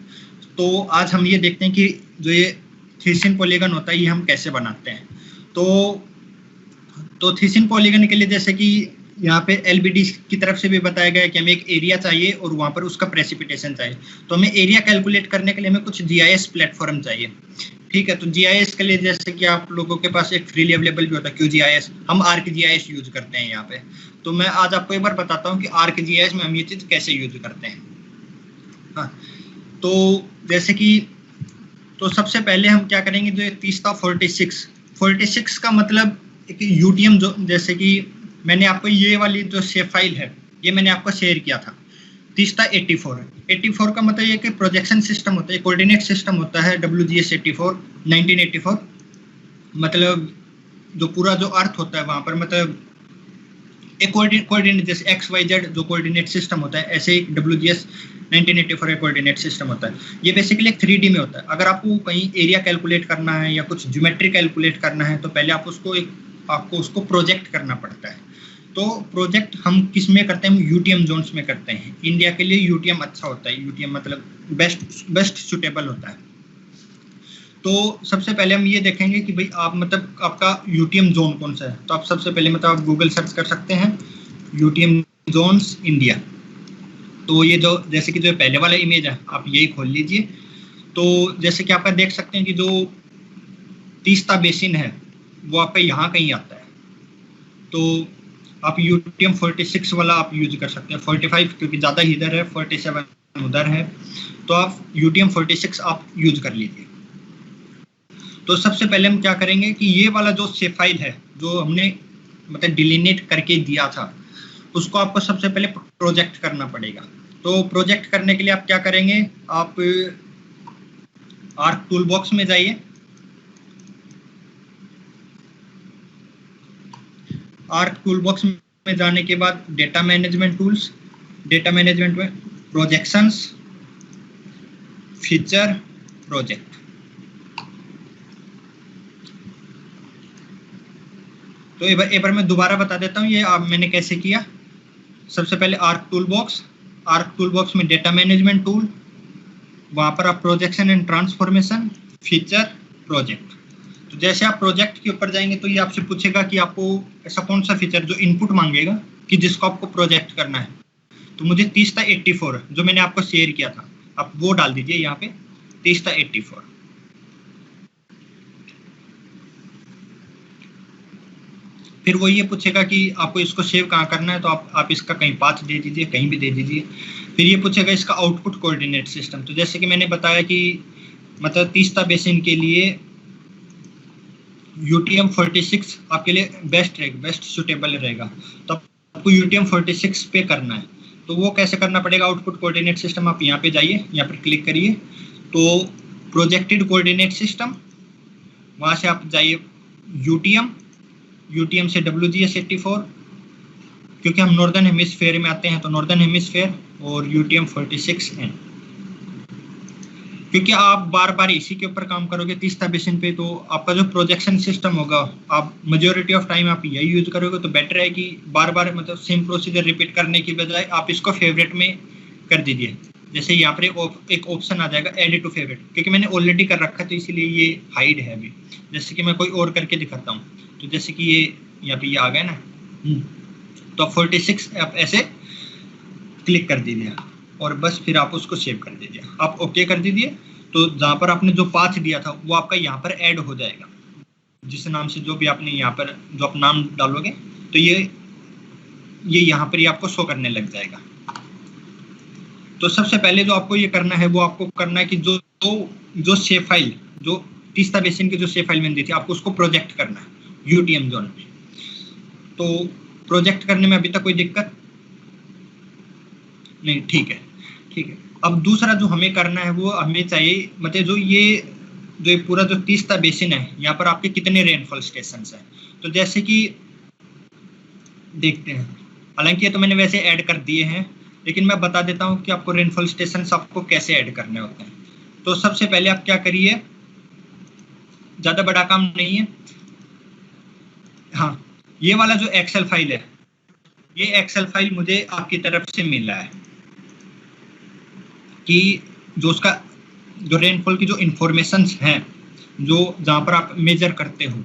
तो आज हम ये देखते हैं कि जो ये थीसिन पॉलीगन होता है ये हम कैसे बनाते हैं। तो थीसिन पॉलीगन के लिए जैसे कि यहाँ पे एलबीडी की तरफ से भी बताया गया है कि हमें एक एरिया चाहिए और वहाँ पर उसका प्रेसिपिटेशन चाहिए। तो हमें एरिया कैलकुलेट करने के लिए हमें कुछ जीआईएस प्लेटफॉर्म चाहिए। ठीक है, तो जीआईएस के लिए जैसे कि आप लोगों के पास एक फ्रीली अवेलेबल भी होता है QGIS, हम ArcGIS यूज करते हैं यहाँ पे। तो मैं आज आपको एक बार बताता हूँ कि ArcGIS में हम ये चीज़ कैसे यूज करते हैं। हाँ, तो जैसे कि तो सबसे पहले हम क्या करेंगे, जो 46 का मतलब एक यूटीएम, जो जैसे कि मैंने आपको ये वाली जो शेप फाइल है ये मैंने आपको शेयर किया था, 84 का मतलब ये कि प्रोजेक्शन सिस्टम होता है, कोऑर्डिनेट सिस्टम होता है WGS 84 1984। मतलब जो पूरा जो अर्थ होता है वहाँ पर मतलब एक कोऑर्डिनेट जैसे XYZ जो कोऑर्डिनेट सिस्टम होता है, ऐसे एक WGS 1984 कोऑर्डिनेट सिस्टम होता है। ये बेसिकली एक 3D में होता है। अगर आपको कहीं एरिया कैलकुलेट करना है या कुछ ज्योमेट्री कैलकुलेट करना है तो पहले आपको उसको प्रोजेक्ट करना पड़ता है। तो प्रोजेक्ट हम किस में करते हैं, हम यूटीएम जोन्स में करते हैं। इंडिया के लिए यूटीएम अच्छा होता है, यूटीएम मतलब बेस्ट सुटेबल होता है। तो सबसे पहले हम ये देखेंगे कि भाई आप मतलब आपका यूटीएम जोन कौन सा है। तो आप सबसे पहले मतलब आप गूगल सर्च कर सकते हैं यूटीएम जोन्स इंडिया। तो ये जो जैसे कि जो पहले वाला इमेज है आप यही खोल लीजिए। तो जैसे कि आप देख सकते हैं कि जो तीस्ता बेसिन है वो आपका यहाँ कहीं आता है। तो आप यूटीएम 46 वाला आप यूज कर सकते हैं, 45 क्योंकि ज़्यादा इधर है, 47 उधर है। तो आप यूटीएम 46 आप यूज कर लीजिए। तो सबसे पहले हम क्या करेंगे कि ये वाला जो शेप फाइल है जो हमने मतलब डिलीनेट करके दिया था उसको आपको सबसे पहले प्रोजेक्ट करना पड़ेगा। तो प्रोजेक्ट करने के लिए आप क्या करेंगे, आप आर्क टूल बॉक्स में जाइए। आर्क टूल बॉक्स में जाने के बाद data management tools, data management में प्रोजेक्शंस, फीचर, प्रोजेक्ट। तो एक बार मैं दोबारा बता देता हूँ ये मैंने कैसे किया। सबसे पहले आर्क टूल बॉक्स में डेटा मैनेजमेंट टूल, वहाँ पर आप projection and transformation, feature, project. तो जैसे आप प्रोजेक्ट के ऊपर जाएंगे तो ये आपसे पूछेगा कि आपको ऐसा कौन सा फीचर जो इनपुट मांगेगा कि जिसको आपको प्रोजेक्ट करना है। तो मुझे 30/84 जो मैंने आपको शेयर किया था आप वो डाल दीजिए यहाँ पे 30/84। फिर वो ये पूछेगा कि आपको इसको सेव कहाँ करना है। तो आप इसका कहीं पाथ दे दीजिए, कहीं भी दे दीजिए। फिर ये पूछेगा इसका आउटपुट कोऑर्डिनेट सिस्टम। तो जैसे कि मैंने बताया कि मतलब तीस्ता बेसिन के लिए यूटीएम 46 आपके लिए बेस्ट सुटेबल रहेगा। तो आपको यूटीएम 46 पे करना है। तो वो कैसे करना पड़ेगा, आउटपुट कोऑर्डिनेट सिस्टम आप यहाँ पे जाइए, यहाँ पर क्लिक करिए। तो प्रोजेक्टेड कोऑर्डिनेट सिस्टम, वहाँ से आप जाइए यूटीएम UTM से WGS 84, क्योंकि हम नॉर्दर्न हेमिस्फेयर में आते हैं तो नॉर्दर्न हेमिस्फेयर, और UTM 46N। क्योंकि आप बार बार इसी के ऊपर काम करोगे तीस्ता बेसिन पे, तो आपका जो प्रोजेक्शन सिस्टम होगा, आप मेजोरिटी ऑफ टाइम आप यही यूज करोगे, तो बेटर है कि बार बार मतलब सेम प्रोसीजर रिपीट करने की बजाय आप इसको फेवरेट में कर दीजिए। जैसे यहाँ पर एक ऑप्शन आ जाएगा ऐड टू फेवरेट, क्योंकि मैंने ऑलरेडी कर रखा है तो इसीलिए ये हाइड है अभी। जैसे कि मैं कोई और करके दिखाता हूँ, तो जैसे कि ये यहाँ पे ये आ गया ना, तो 46 आप ऐसे क्लिक कर दीजिए और बस फिर आप उसको सेव कर दीजिए। आप ओके कर दीजिए, तो जहाँ पर आपने जो पाथ दिया था वो आपका यहाँ पर ऐड हो जाएगा। जिस नाम से जो भी आपने यहाँ पर जो आप नाम डालोगे, तो ये यहाँ पर ही आपको शो करने लग जाएगा। तो सबसे पहले जो आपको ये करना है वो आपको करना है कि जो सेव फाइल, जो तीस्ता बेसिन की जो सेव फाइल मैंने दी थी, आपको उसको प्रोजेक्ट करना है UTM जोन में। तो प्रोजेक्ट करने में अभी तक कोई दिक्कत नहीं, ठीक है। अब दूसरा जो हमें करना है वो हमें चाहिए, मतलब जो ये पूरा जो तीस्ता बेसिन है, यहाँ पर आपके कितने रेनफॉल स्टेशन हैं। तो जैसे कि देखते हैं, हालांकि ये तो मैंने वैसे ऐड कर दिए हैं, लेकिन मैं बता देता हूँ कि आपको रेनफॉल स्टेशन आपको कैसे ऐड करने होते हैं। तो सबसे पहले आप क्या करिए, ज़्यादा बड़ा काम नहीं है। हाँ, ये वाला जो एक्सेल फाइल है, ये एक्सेल फाइल मुझे आपकी तरफ से मिला है कि जो उसका जो रेनफॉल की जो इंफॉर्मेशंस हैं, जो जहाँ पर आप मेजर करते हो,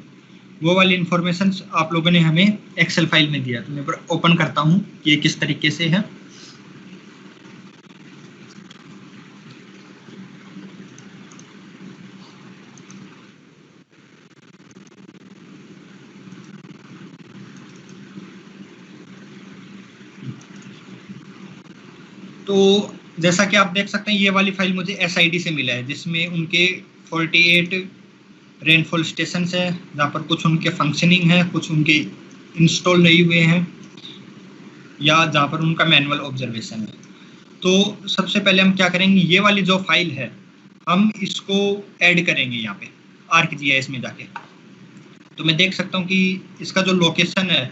वो वाली इंफॉर्मेशंस आप लोगों ने हमें एक्सेल फाइल में दिया। तो मैं ओपन करता हूँ कि ये किस तरीके से है। तो जैसा कि आप देख सकते हैं, ये वाली फाइल मुझे SID से मिला है, जिसमें उनके 48 रेनफॉल स्टेशन है, जहाँ पर कुछ उनके फंक्शनिंग है, कुछ उनके इंस्टॉल नहीं हुए हैं, या जहाँ पर उनका मैनुअल ऑब्जर्वेशन है। तो सबसे पहले हम क्या करेंगे, ये वाली जो फाइल है हम इसको ऐड करेंगे यहाँ पे ArcGIS में जाके। तो मैं देख सकता हूँ कि इसका जो लोकेशन है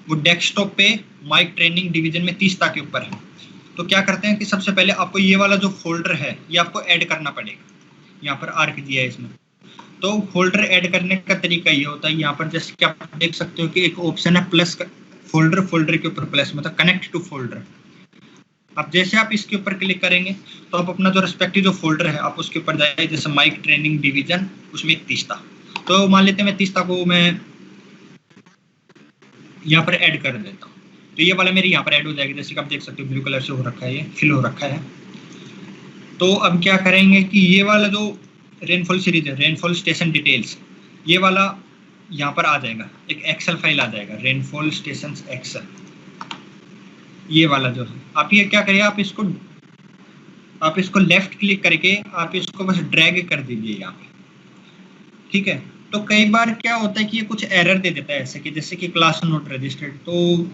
वो डेस्कटॉप पे माइक ट्रेनिंग डिवीजन में तीस्ता के ऊपर है। तो क्या करते हैं कि सबसे पहले आपको ये वाला जो फोल्डर है ये आपको ऐड करना पड़ेगा यहाँ पर ArcGIS में। तो फोल्डर ऐड करने का तरीका ये होता है, यहाँ पर जैसे कि आप देख सकते हो कि एक ऑप्शन है प्लस फोल्डर के ऊपर प्लस, मतलब कनेक्ट टू फोल्डर। अब जैसे आप इसके ऊपर क्लिक करेंगे तो आप अपना जो रिस्पेक्टिव जो फोल्डर है आप उसके ऊपर जाए, जैसे माइक ट्रेनिंग डिवीजन, उसमें तीस्ता। तो मान लेते हैं मैं तीस्ता को मैं यहाँ पर ऐड कर देता हूँ, तो ये वाला मेरी यहाँ पर ऐड हो जाएगी। जैसे कि आप देख सकते हो ब्लू कलर से हो रखा है, ये फिल हो रखा है। तो अब क्या करेंगे कि ये वाला जो रेनफॉल सीरीज है, रेनफॉल स्टेशन डिटेल्स, ये वाला यहाँ पर आ जाएगा, एक एक्सेल फाइल आ जाएगा, रेनफॉल स्टेशन एक्सेल, ये वाला जो है। आप ये क्या करिए, आप इसको लेफ्ट क्लिक करके आप इसको बस ड्रैग कर दीजिए यहाँ पे, ठीक है। तो कई बार क्या होता है कि ये कुछ एरर दे देता है, ऐसे कि जैसे कि क्लास नोट रजिस्टर्ड, तो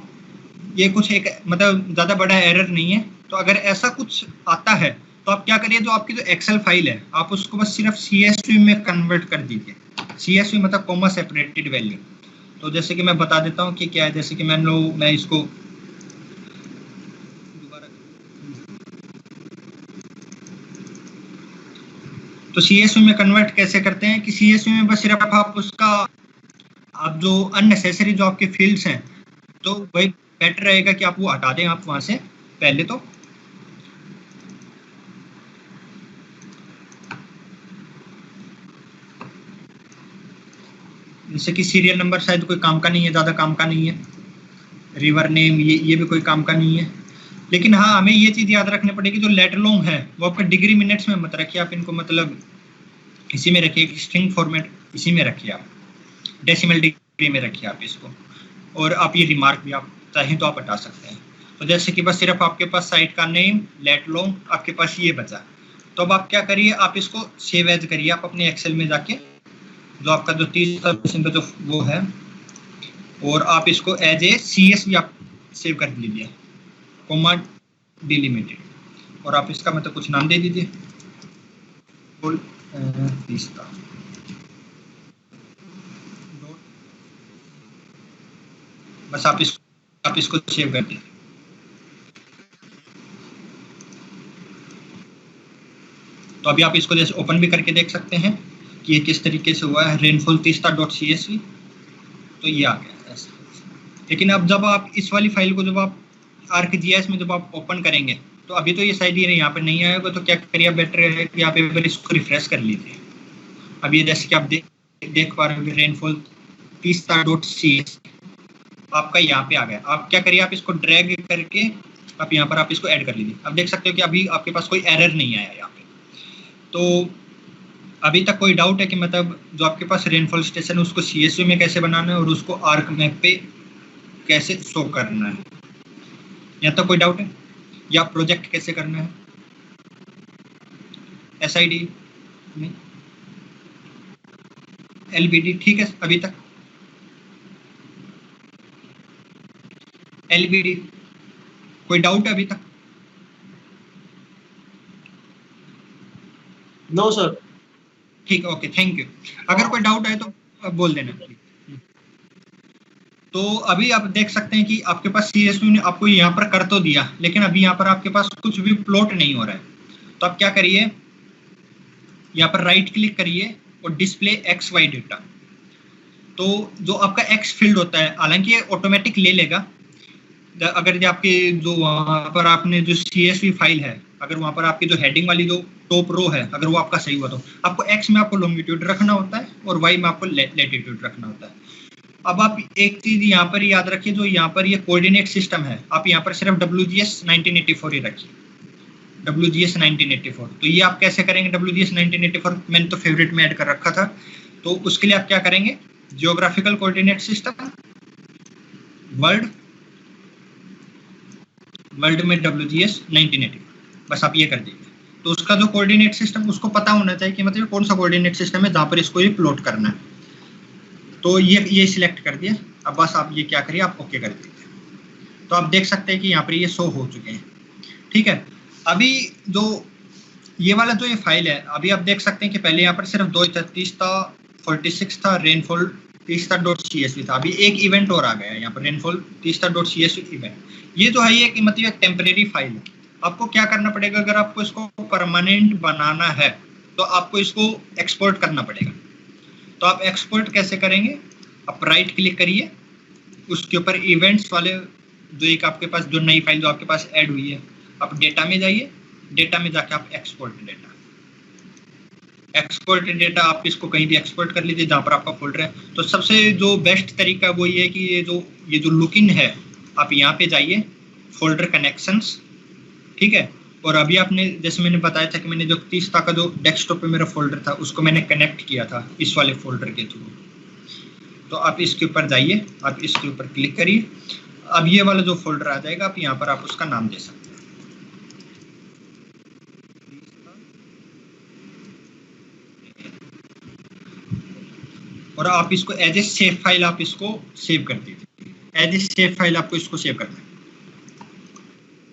ये कुछ एक मतलब ज़्यादा बड़ा एरर नहीं है। तो अगर ऐसा कुछ आता है तो आप क्या करिए, जो आपकी जो एक्सेल फाइल है आप उसको बस सिर्फ CSV में कन्वर्ट कर दीजिए। CSV मतलब कॉमा सेपरेटेड वैल्यू। तो जैसे कि मैं बता देता हूँ कि क्या है, जैसे कि मैं इसको दोबारा, तो CSV में कन्वर्ट कैसे करते हैं कि CSV में बस सिर्फ आप उसका, आप जो अननेसेसरी जो आपके फील्ड्स हैं, तो वही बेटर रहेगा कि आप वो हटा दें आप वहां से पहले। तो जैसे कि सीरियल नंबर शायद कोई काम का नहीं है, ज़्यादा काम का नहीं है। रिवर नेम ये भी कोई काम का नहीं है। लेकिन हाँ, हमें ये चीज़ याद रखनी पड़ेगी, जो लेटर लॉन्ग है वो आपका डिग्री मिनट्स में मत रखिए, आप इनको मतलब इसी में रखिए, स्ट्रिंग फॉर्मेट इसी में रखिए, आप डेसिमल डिग्री में रखिए आप इसको। और आप ये रिमार्क भी आप चाहें तो आप हटा सकते हैं। तो जैसे कि बस सिर्फ आपके पास साइट का नेम, लेट लॉन्ग आपके पास ये बचा। तो अब आप क्या करिए, आप इसको सेव एज करिए, आप अपने एक्सेल में जाके जो आपका जो 30% का जो वो है, और आप इसको एज ए CSV आप सेव कर लीजिए, कॉमा डिलिमिटेड, और आप इसका मतलब कुछ नाम दे दीजिए, तीस्ता बस आप इसको सेव कर दीजिए। तो अभी आप इसको जैसे ओपन भी करके देख सकते हैं कि ये किस तरीके से हुआ है, रेनफॉल तीस्ता.csv, तो ये आ गया ऐसा। लेकिन अब जब आप इस वाली फाइल को जब आप ArcGIS में जब आप ओपन करेंगे तो अभी तो ये शायद ये यहाँ पर नहीं आएगा, तो क्या करिए, आप बेटर है कि आप एक बार इसको रिफ्रेश कर लीजिए। अब ये जैसे कि आप देख पा रहे हो रेनफॉल तीस्ता.csv आपका यहाँ पे आ गया। आप क्या करिए, आप इसको ड्रैग करके आप यहाँ पर आप इसको ऐड कर लीजिए। अब देख सकते हो कि अभी आपके पास कोई एरर नहीं आया यहाँ पे। तो अभी तक कोई डाउट है कि मतलब जो आपके पास रेनफॉल स्टेशन है उसको CSV में कैसे बनाना है और उसको आर्क मैप पे कैसे शो करना है, यहाँ तक कोई डाउट है? या प्रोजेक्ट कैसे करना है, SID नहीं, LBD ठीक है अभी तक? LBD कोई डाउट है अभी तक? No sir. ठीक है, ओके, थैंक यू। अगर कोई डाउट है तो बोल देना। तो अभी आप देख सकते हैं कि आपके पास CSV ने आपको यहाँ पर कर तो दिया, लेकिन अभी यहाँ पर आपके पास कुछ भी प्लॉट नहीं हो रहा है। तो आप क्या करिए, यहाँ पर राइट क्लिक करिए और डिस्प्ले XY डेटा। तो जो आपका X फील्ड होता है, हालांकि ये ऑटोमेटिक ले लेगा अगर जो आपके जो वहाँ पर आपने जो CSV फाइल है, अगर वहाँ पर आपकी जो हेडिंग वाली जो टॉप रो है अगर वो आपका सही हुआ तो आपको X में आपको लॉन्गिट्यूड रखना होता है और Y में आपको लैटिट्यूड रखना होता है। अब आप एक चीज यहाँ पर याद रखिए, जो यहाँ पर ये कोऑर्डिनेट सिस्टम है, आप यहाँ पर सिर्फ WGS 1984 ही रखिए, WGS 1984। तो ये आप कैसे करेंगे WGS 1984? मैंने तो फेवरेट में ऐड कर रखा था। तो उसके लिए आप क्या करेंगे, जियोग्राफिकल कोऑर्डिनेट सिस्टम वर्ल्ड में WGS 1984, बस आप ये कर दीजिए। तो उसका जो कोऑर्डिनेट सिस्टम उसको पता होना चाहिए कि मतलब कौन सा कोऑर्डिनेट सिस्टम है जहाँ पर इसको ये प्लॉट करना है। तो ये सिलेक्ट कर दिया। अब बस आप ये क्या करिए, आप ओके कर दीजिए। तो आप देख सकते हैं कि यहाँ पर ये शो हो चुके हैं। ठीक है, अभी जो ये वाला जो ये फाइल है, अभी आप देख सकते हैं कि पहले यहाँ पर सिर्फ 2:30 था, 46 था, रेनफॉल तीस्ता.csv था। अभी एक इवेंट और आ गया है यहाँ पर, रेनफॉल तीस्ता.csv इवेंट। ये जो है ये मतलब एक टेम्परेरी फाइल है। आपको क्या करना पड़ेगा, अगर आपको इसको परमानेंट बनाना है तो आपको इसको एक्सपोर्ट करना पड़ेगा। तो आप एक्सपोर्ट कैसे करेंगे, आप राइट क्लिक करिए, उसके ऊपर इवेंट्स वाले जो एक आपके पास जो नई फाइल जो आपके पास ऐड हुई है, आप डेटा में जाइए, डेटा में जाके आप एक्सपोर्ट डेटा आप इसको कहीं भी एक्सपोर्ट कर लीजिए जहाँ पर आपका फोल्डर है। तो सबसे जो बेस्ट तरीका वो ये है कि ये जो लुकिन है, आप यहाँ पे जाइए, फोल्डर कनेक्शंस, ठीक है। और अभी आपने जैसे मैंने बताया था कि मैंने जो तीस्ता का जो डेस्कटॉप पे मेरा फोल्डर था उसको मैंने कनेक्ट किया था इस वाले फोल्डर के थ्रू। तो आप इसके ऊपर जाइए, आप इसके ऊपर क्लिक करिए, अब ये वाला जो फोल्डर आ जाएगा, आप यहाँ पर आप उसका नाम दे सकते हैं। और आप इसको एज ए सेव फाइल आप इसको सेव कर दीजिए, एज ए सेव फाइल आपको इसको सेव करना है।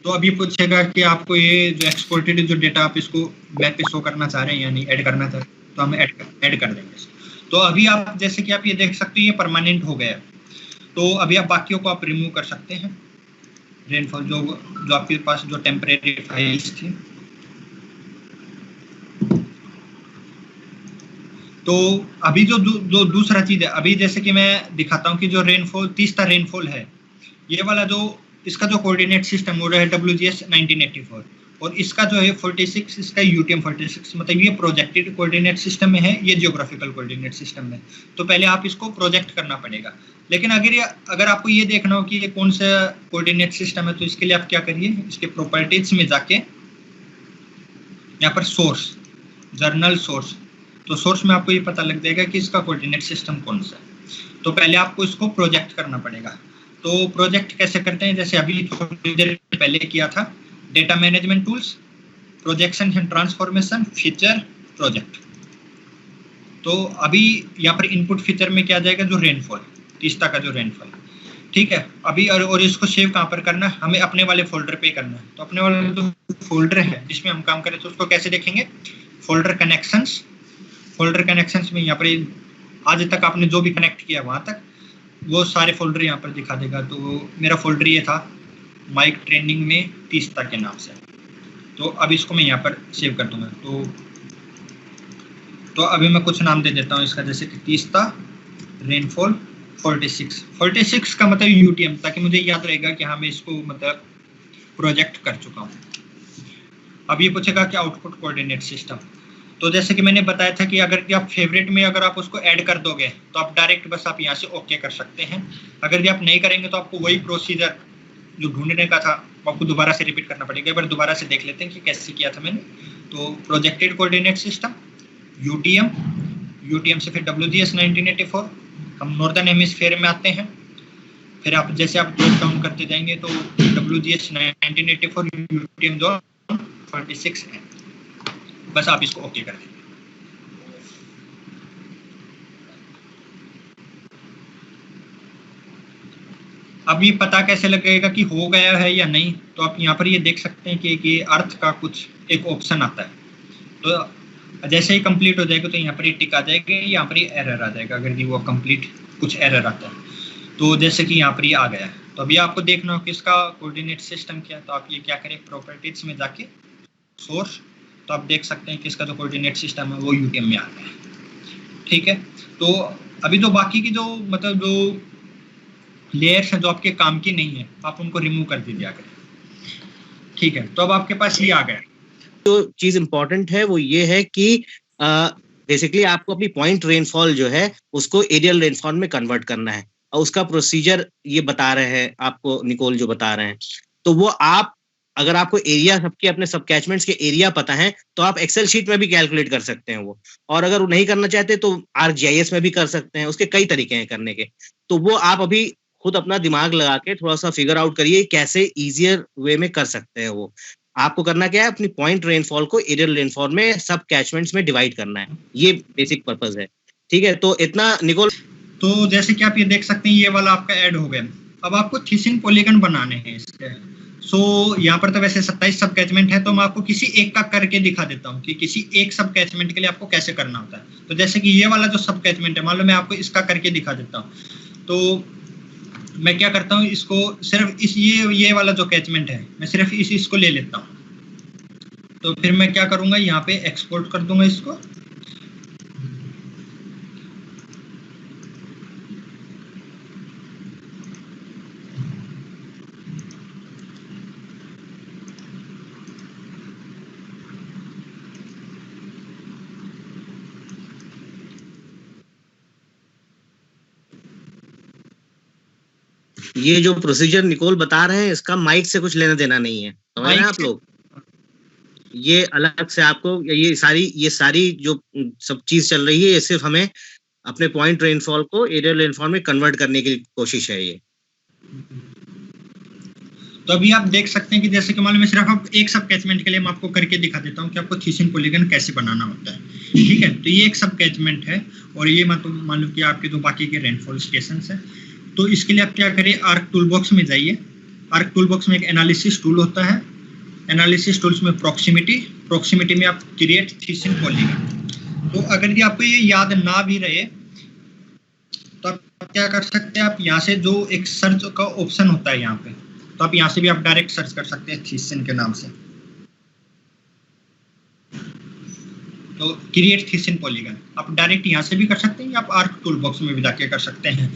तो अभी पूछेगा कि आपको ये जो एक्सपोर्टेड जो डेटा आप इसको वेब पे शो करना चाह रहे हैं या नहीं, ऐड करना चाह रहे हैं, तो हम ऐड कर देंगे। तो अभी आप जैसे कि आप ये देख सकते हो ये परमानेंट हो गया है। तो अभी आप बाकियों को आप रिमूव कर सकते हैं, रेनफॉल जो आपके पास जो टेम्परेरी फाइल्स थी। तो अभी जो दूसरा चीज है, अभी जैसे कि मैं दिखाता हूँ कि जो रेनफॉल तीस्ता रेनफॉल है, ये वाला जो इसका जो कोऑर्डिनेट सिस्टम हो रहा है WGS 1984, और इसका जो है 46, इसका UTM 46, मतलब ये प्रोजेक्टेड कोऑर्डिनेट सिस्टम में है, ये जियोग्राफिकल कोऑर्डिनेट सिस्टम में। तो पहले आप इसको प्रोजेक्ट करना पड़ेगा। लेकिन अगर आपको ये देखना हो कि ये कौन सा कोऑर्डिनेट सिस्टम है, तो इसके लिए आप क्या करिए, इसके प्रॉपर्टीज में जाके यहाँ पर सोर्स, जर्नल सोर्स, तो सोर्स में आपको ये पता लग जाएगा कि इसका कोऑर्डिनेट सिस्टम कौन सा है। तो पहले आपको इसको प्रोजेक्ट करना पड़ेगा। तो प्रोजेक्ट कैसे करते हैं, जैसे अभी थोड़ी देर पहले किया था, data management tools, projection and transformation, feature, project. तो अभी यहाँ पर इनपुट फीचर में क्या आ जाएगा, जो रेनफॉल, तीस्ता का जो रेनफॉल, ठीक है। अभी और इसको सेव कहाँ पर करना है, हमें अपने वाले फोल्डर पे करना है। तो अपने वाले जो फोल्डर है जिसमें हम काम करें, तो उसको कैसे देखेंगे, फोल्डर कनेक्शंस में यहाँ पर आज तक आपने जो भी कनेक्ट किया वहां तक, वो सारे फोल्डर यहाँ पर दिखा देगा। तो मेरा फोल्डर ये था माइक ट्रेनिंग में तीस्ता के नाम से। तो अब इसको मैं यहाँ पर सेव कर दूंगा। तो अभी मैं कुछ नाम दे देता हूँ इसका, जैसे कि तीस्ता रेनफॉल 46 का मतलब यूटीएम, ताकि मुझे याद रहेगा कि हाँ मैं इसको मतलब प्रोजेक्ट कर चुका हूँ। अब ये पूछेगा कि आउटपुट कोऑर्डिनेट सिस्टम। तो जैसे कि मैंने बताया था कि अगर आप फेवरेट में अगर आप उसको ऐड कर दोगे तो आप डायरेक्ट बस आप यहाँ से ओके कर सकते हैं। अगर आप नहीं करेंगे तो आपको वही प्रोसीजर जो ढूंढने का था आपको दोबारा से रिपीट करना पड़ेगा। एक बार दोबारा से देख लेते हैं कि कैसे किया था मैंने। तो प्रोजेक्टेड कोऑर्डिनेट सिस्टम, यूटीएम से फिर WGS 1984, हम नॉर्दर्न हेमिस्फीयर में आते हैं। फिर आप जैसे आप ड्रॉप डाउन करते जाएंगे तो WGS 1984 यूटीएम जो 46 है, बस आप इसको ओके कर देंगे। अब ये पता कैसे लगेगा कि हो गया है या नहीं, तो आप यहाँ पर ये देख सकते हैं कि अर्थ का कुछ एक ऑप्शन आता है। तो जैसे ही कंप्लीट हो जाएगा तो यहाँ पर ये टिक आ जाएगा, यहाँ पर ये एरर आ जाएगा अगर वो कंप्लीट कुछ एरर आता है। तो जैसे कि यहाँ पर ये आ गया है, तो अभी आपको देखना हो कि इसका कोऑर्डिनेट सिस्टम क्या है। तो आप ये क्या करें, प्रॉपर्टीज में जाके सोर्स, तो आप देख सकते हैं कि इसका जो कोऑर्डिनेट सिस्टम है वो यूटीएम में आ गया है। ठीक है, तो अभी जो बाकी की जो मतलब जो लेयर्स हैं जो आपके काम की नहीं है, आप उनको रिमूव कर दीजिए आगे। ठीक है, तो अब आपके पास ये आ गया। जो चीज इंपॉर्टेंट है वो ये है कि बेसिकली आपको अपनी पॉइंट रेनफॉल जो है उसको एरियल रेनफॉल में कन्वर्ट करना है, और उसका प्रोसीजर ये बता रहे हैं आपको निकोल जो बता रहे हैं। तो वो आप अगर आपको एरिया सबके अपने सब कैचमेंट्स के एरिया पता है तो आप एक्सेल शीट में भी कैलकुलेट कर सकते हैं वो, और अगर वो नहीं करना चाहते तो ArcGIS में भी कर सकते हैं। उसके कई तरीके हैं करने के, तो वो आप अभी खुद अपना दिमाग लगा के थोड़ा सा फिगर आउट करिए कैसे इजियर वे में कर सकते हैं वो। आपको करना क्या है, अपनी पॉइंट रेनफॉल को एरियल रेनफॉल में सब कैचमेंट्स में डिवाइड करना है, ये बेसिक पर्पस है। ठीक है, तो इतना निकोल। तो जैसे कि आप ये देख सकते हैं ये वाला आपका ऐड हो गया। अब आपको थिसिन पॉलीगन बनाने हैं इसके। सो यहाँ पर तो वैसे 27 सब कैचमेंट है, तो मैं आपको किसी एक का करके दिखा देता हूँ कि किसी एक सब कैचमेंट के लिए आपको कैसे करना होता है। तो जैसे कि ये वाला जो सब कैचमेंट है, मान लो मैं आपको इसका करके दिखा देता हूँ। तो मैं क्या करता हूँ, इसको सिर्फ इस ये वाला जो कैचमेंट है मैं सिर्फ इसको ले लेता हूँ। तो फिर मैं क्या करूँगा, यहाँ पे एक्सपोर्ट कर दूंगा इसको। ये जो प्रोसीजर निकोल बता रहे हैं इसका माइक से कुछ लेना देना नहीं है, समझ रहे हैं आप लोग। ये अलग से आपको ये सारी जो सब चीज चल रही है ये सिर्फ हमें अपने पॉइंट रेनफॉल को एरियल रेनफॉल में कन्वर्ट करने की कोशिश है ये। तो अभी आप देख सकते हैं कि जैसे कि मान लो मैं सिर्फ आप एक सब कैचमेंट के लिए मैं आपको करके दिखा देता हूँ कि आपको थिसिन पॉलीगन कैसे बनाना होता है। ठीक है, तो ये एक सब कैचमेंट है और ये मतलब मान लो कि आपके जो बाकी के रेनफॉल स्टेशन है। तो इसके लिए आप क्या करें, आर्क टूल बॉक्स में जाइए। आर्क टूल बॉक्स में एक एनालिसिस टूल होता है। एनालिसिस टूल्स में प्रोक्सीमिटी में आप क्रिएट थिसिन पॉलीगन। तो अगर ये आपको ये याद ना भी रहे तो आप क्या कर सकते हैं, आप यहाँ से जो एक सर्च का ऑप्शन होता है यहाँ पे, तो आप यहाँ से भी आप डायरेक्ट सर्च कर सकते हैं थिसिन के नाम से। तो क्रिएट थिसिन पॉलीगन आप डायरेक्ट यहाँ से भी कर सकते हैं, या आप आर्क टूल बॉक्स में भी जाके कर सकते हैं।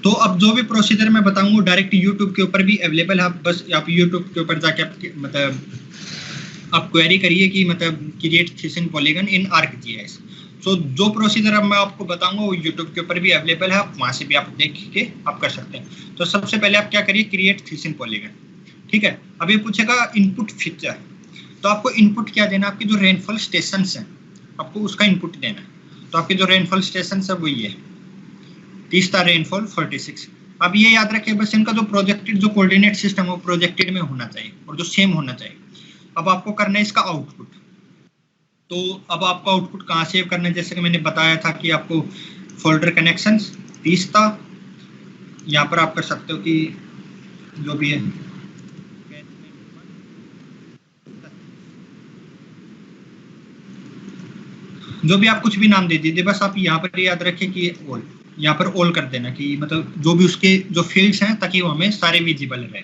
तो अब जो भी प्रोसीजर मैं बताऊंगा डायरेक्ट यूट्यूब के ऊपर भी अवेलेबल है। आप बस आप यूट्यूब के ऊपर जाके मतलब आप क्वेरी करिए कि मतलब क्रिएट थिसिन पॉलीगन इन ArcGIS। सो जो प्रोसीजर अब मैं आपको बताऊंगा वो यूट्यूब के ऊपर भी अवेलेबल है, आप वहाँ से भी आप देख के आप कर सकते हैं। तो सबसे पहले आप क्या करिए, क्रिएट थिसिन पॉलीगन। ठीक है, अब ये पूछेगा इनपुट फीचर। तो आपको इनपुट क्या देना, आपके जो रेनफॉल स्टेशन है आपको उसका इनपुट देना है। तो आपके जो रेनफॉल स्टेशन है वो ये तीस्ता रेनफॉल 46। अब ये याद रखें बस इनका जो प्रोजेक्टेड जो कोऑर्डिनेट सिस्टम है वो प्रोजेक्टेड में होना चाहिए और जो सेम होना चाहिए। अब आपको करना है इसका आउटपुट। तो अब आपको आउटपुट कहाँ सेव करना है, जैसे कि मैंने बताया था कि आपको फोल्डर कनेक्शंस तीस्ता, यहाँ पर आप कर सकते हो कि जो भी है जो भी आप कुछ भी नाम दे दीजिए, बस आप यहाँ पर याद रखें कि यहाँ पर ऑल कर देना कि मतलब जो भी उसके जो फील्ड्स हैं ताकि वो हमें सारे विजिबल रहे।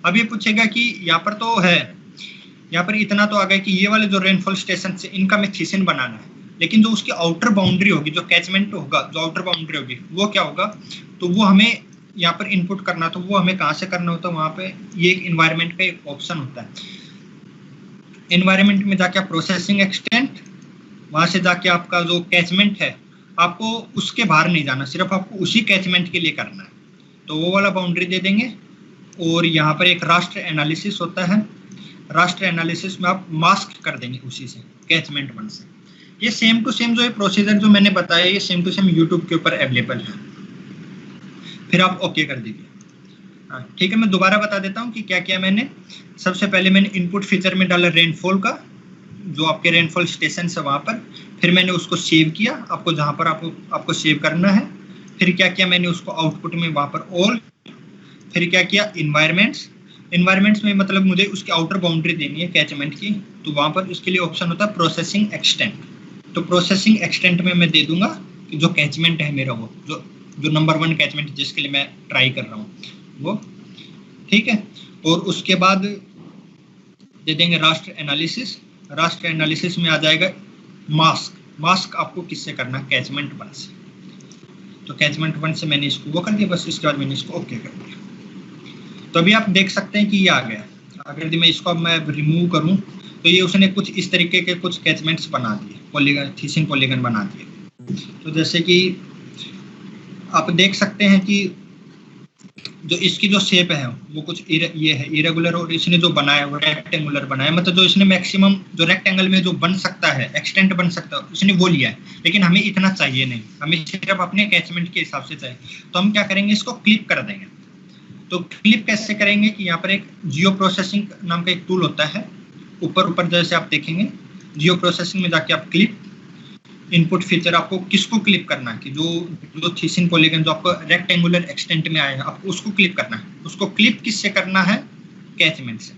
अब ये पूछेगा कि यहाँ पर तो है, यहाँ पर इतना तो आ गया कि ये वाले जो रेनफॉल स्टेशन से इनका में थीसिन बनाना है, लेकिन जो उसकी आउटर बाउंड्री होगी, जो कैचमेंट होगा, जो आउटर बाउंड्री होगी वो क्या होगा, तो वो हमें यहाँ पर इनपुट करना, तो वो हमें कहाँ से करना होता है, वहाँ पे ये एक इन्वायरमेंट का एक ऑप्शन होता है। इन्वायरमेंट में जाके आप प्रोसेसिंग एक्सटेंट, वहां से जाके आपका जो कैचमेंट है आपको उसके बाहर नहीं जाना, सिर्फ आपको उसी कैचमेंट के लिए करना है, तो वो वाला बाउंड्री दे देंगे। और यहाँ पर एक रास्टर एनालिसिस होता है, रास्टर एनालिसिस में आप मास्क कर देंगे उसी से, कैचमेंट 1 से। ये सेम टू सेम जो ये प्रोसीजर जो मैंने बताया ये सेम टू सेम यूट्यूब के ऊपर अवेलेबल है, फिर आप ओके कर दीजिए। हाँ ठीक है, मैं दोबारा बता देता हूँ कि क्या किया मैंने। सबसे पहले मैंने इनपुट फीचर में डाला रेनफॉल का, जो आपके रेनफॉल स्टेशन है वहाँ पर, फिर मैंने उसको सेव किया, आपको जहाँ पर आपको सेव करना है। फिर क्या किया मैंने उसको आउटपुट में वहाँ पर ऑल, फिर क्या किया इन्वायरमेंट्स में मतलब मुझे उसकी आउटर बाउंड्री देनी है कैचमेंट की, तो वहाँ पर उसके लिए ऑप्शन होता है प्रोसेसिंग एक्सटेंट। तो प्रोसेसिंग एक्सटेंट में मैं दे दूंगा कि जो कैचमेंट है मेरा वो जो नंबर 1 कैचमेंट जिसके लिए मैं ट्राई कर रहा हूँ वो, ठीक है। और उसके बाद दे देंगे रास्टर एनालिसिस। रास्टर एनालिसिस में आ जाएगा मास्क आपको किससे करना है, कैचमेंट 1 से। तो कैचमेंट 1 से मैंने इसको वो कर दिया, बस इसके बाद मैंने इसको ओके कर दिया। तो अभी आप देख सकते हैं कि ये आ गया। अगर मैं इसको मैं रिमूव करूं तो ये उसने कुछ इस तरीके के कुछ कैचमेंट्स बना दिए, पॉलीगन, थीसिन पॉलीगन बना दिए। तो जैसे कि आप देख सकते हैं कि जो इसकी जो शेप है वो कुछ ये है इरेगुलर, और इसने जो बनाया वो रेक्टेंगुलर बनाया, मतलब जो इसने मैक्सिमम जो रेक्टेंगल में जो बन सकता है, एक्सटेंट बन सकता है, उसने वो लिया है। लेकिन हमें इतना चाहिए नहीं, हमें सिर्फ अपने कैचमेंट के हिसाब से चाहिए। तो हम क्या करेंगे, इसको क्लिप कर देंगे। तो क्लिप कैसे करेंगे कि यहाँ पर एक जियो प्रोसेसिंग नाम का एक टूल होता है, ऊपर जैसे आप देखेंगे जियो प्रोसेसिंग में जाके आप क्लिप, इनपुट फीचर आपको किसको क्लिप करना है कि जो थीसिन पॉलीगन जो आपको रेक्टेंगुलर एक्सटेंट में आया है आपको उसको क्लिप करना है। उसको क्लिप किससे करना है, कैचमेंट से,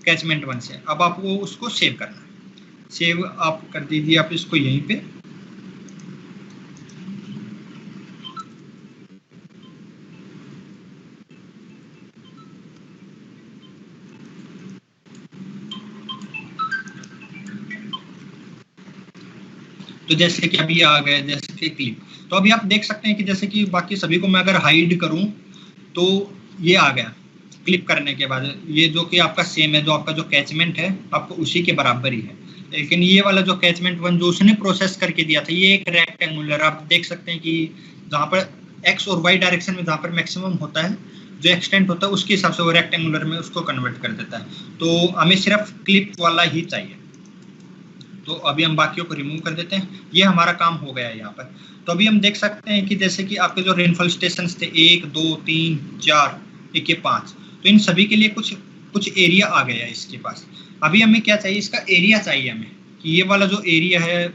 कैचमेंट 1 से। अब आपको उसको सेव करना है, सेव आप कर दीजिए आप इसको यहीं पे। तो जैसे कि अभी आ गए जैसे कि क्लिप, तो अभी आप देख सकते हैं कि जैसे कि बाकी सभी को मैं अगर हाइड करूं तो ये आ गया क्लिप करने के बाद। ये जो कि आपका सेम है, जो आपका जो कैचमेंट है आपको उसी के बराबर ही है। लेकिन ये वाला जो कैचमेंट 1 जो उसने प्रोसेस करके दिया था ये एक रेक्टेंगुलर, आप देख सकते हैं कि जहाँ पर एक्स और वाई डायरेक्शन में जहाँ पर मैक्सिमम होता है जो एक्सटेंट होता है उसके हिसाब से वो रेक्टेंगुलर में उसको कन्वर्ट कर देता है। तो हमें सिर्फ क्लिप वाला ही चाहिए। तो अभी हम बाकियों को रिमूव कर देते हैं, ये हमारा काम हो गया है यहाँ पर। तो अभी हम देख सकते हैं कि जैसे कि आपके जो रेनफॉल स्टेशंस थे 1 2 3 4 एक 5, तो इन सभी के लिए कुछ एरिया आ गया है इसके पास। अभी हमें क्या चाहिए, इसका एरिया चाहिए हमें कि ये वाला जो एरिया है,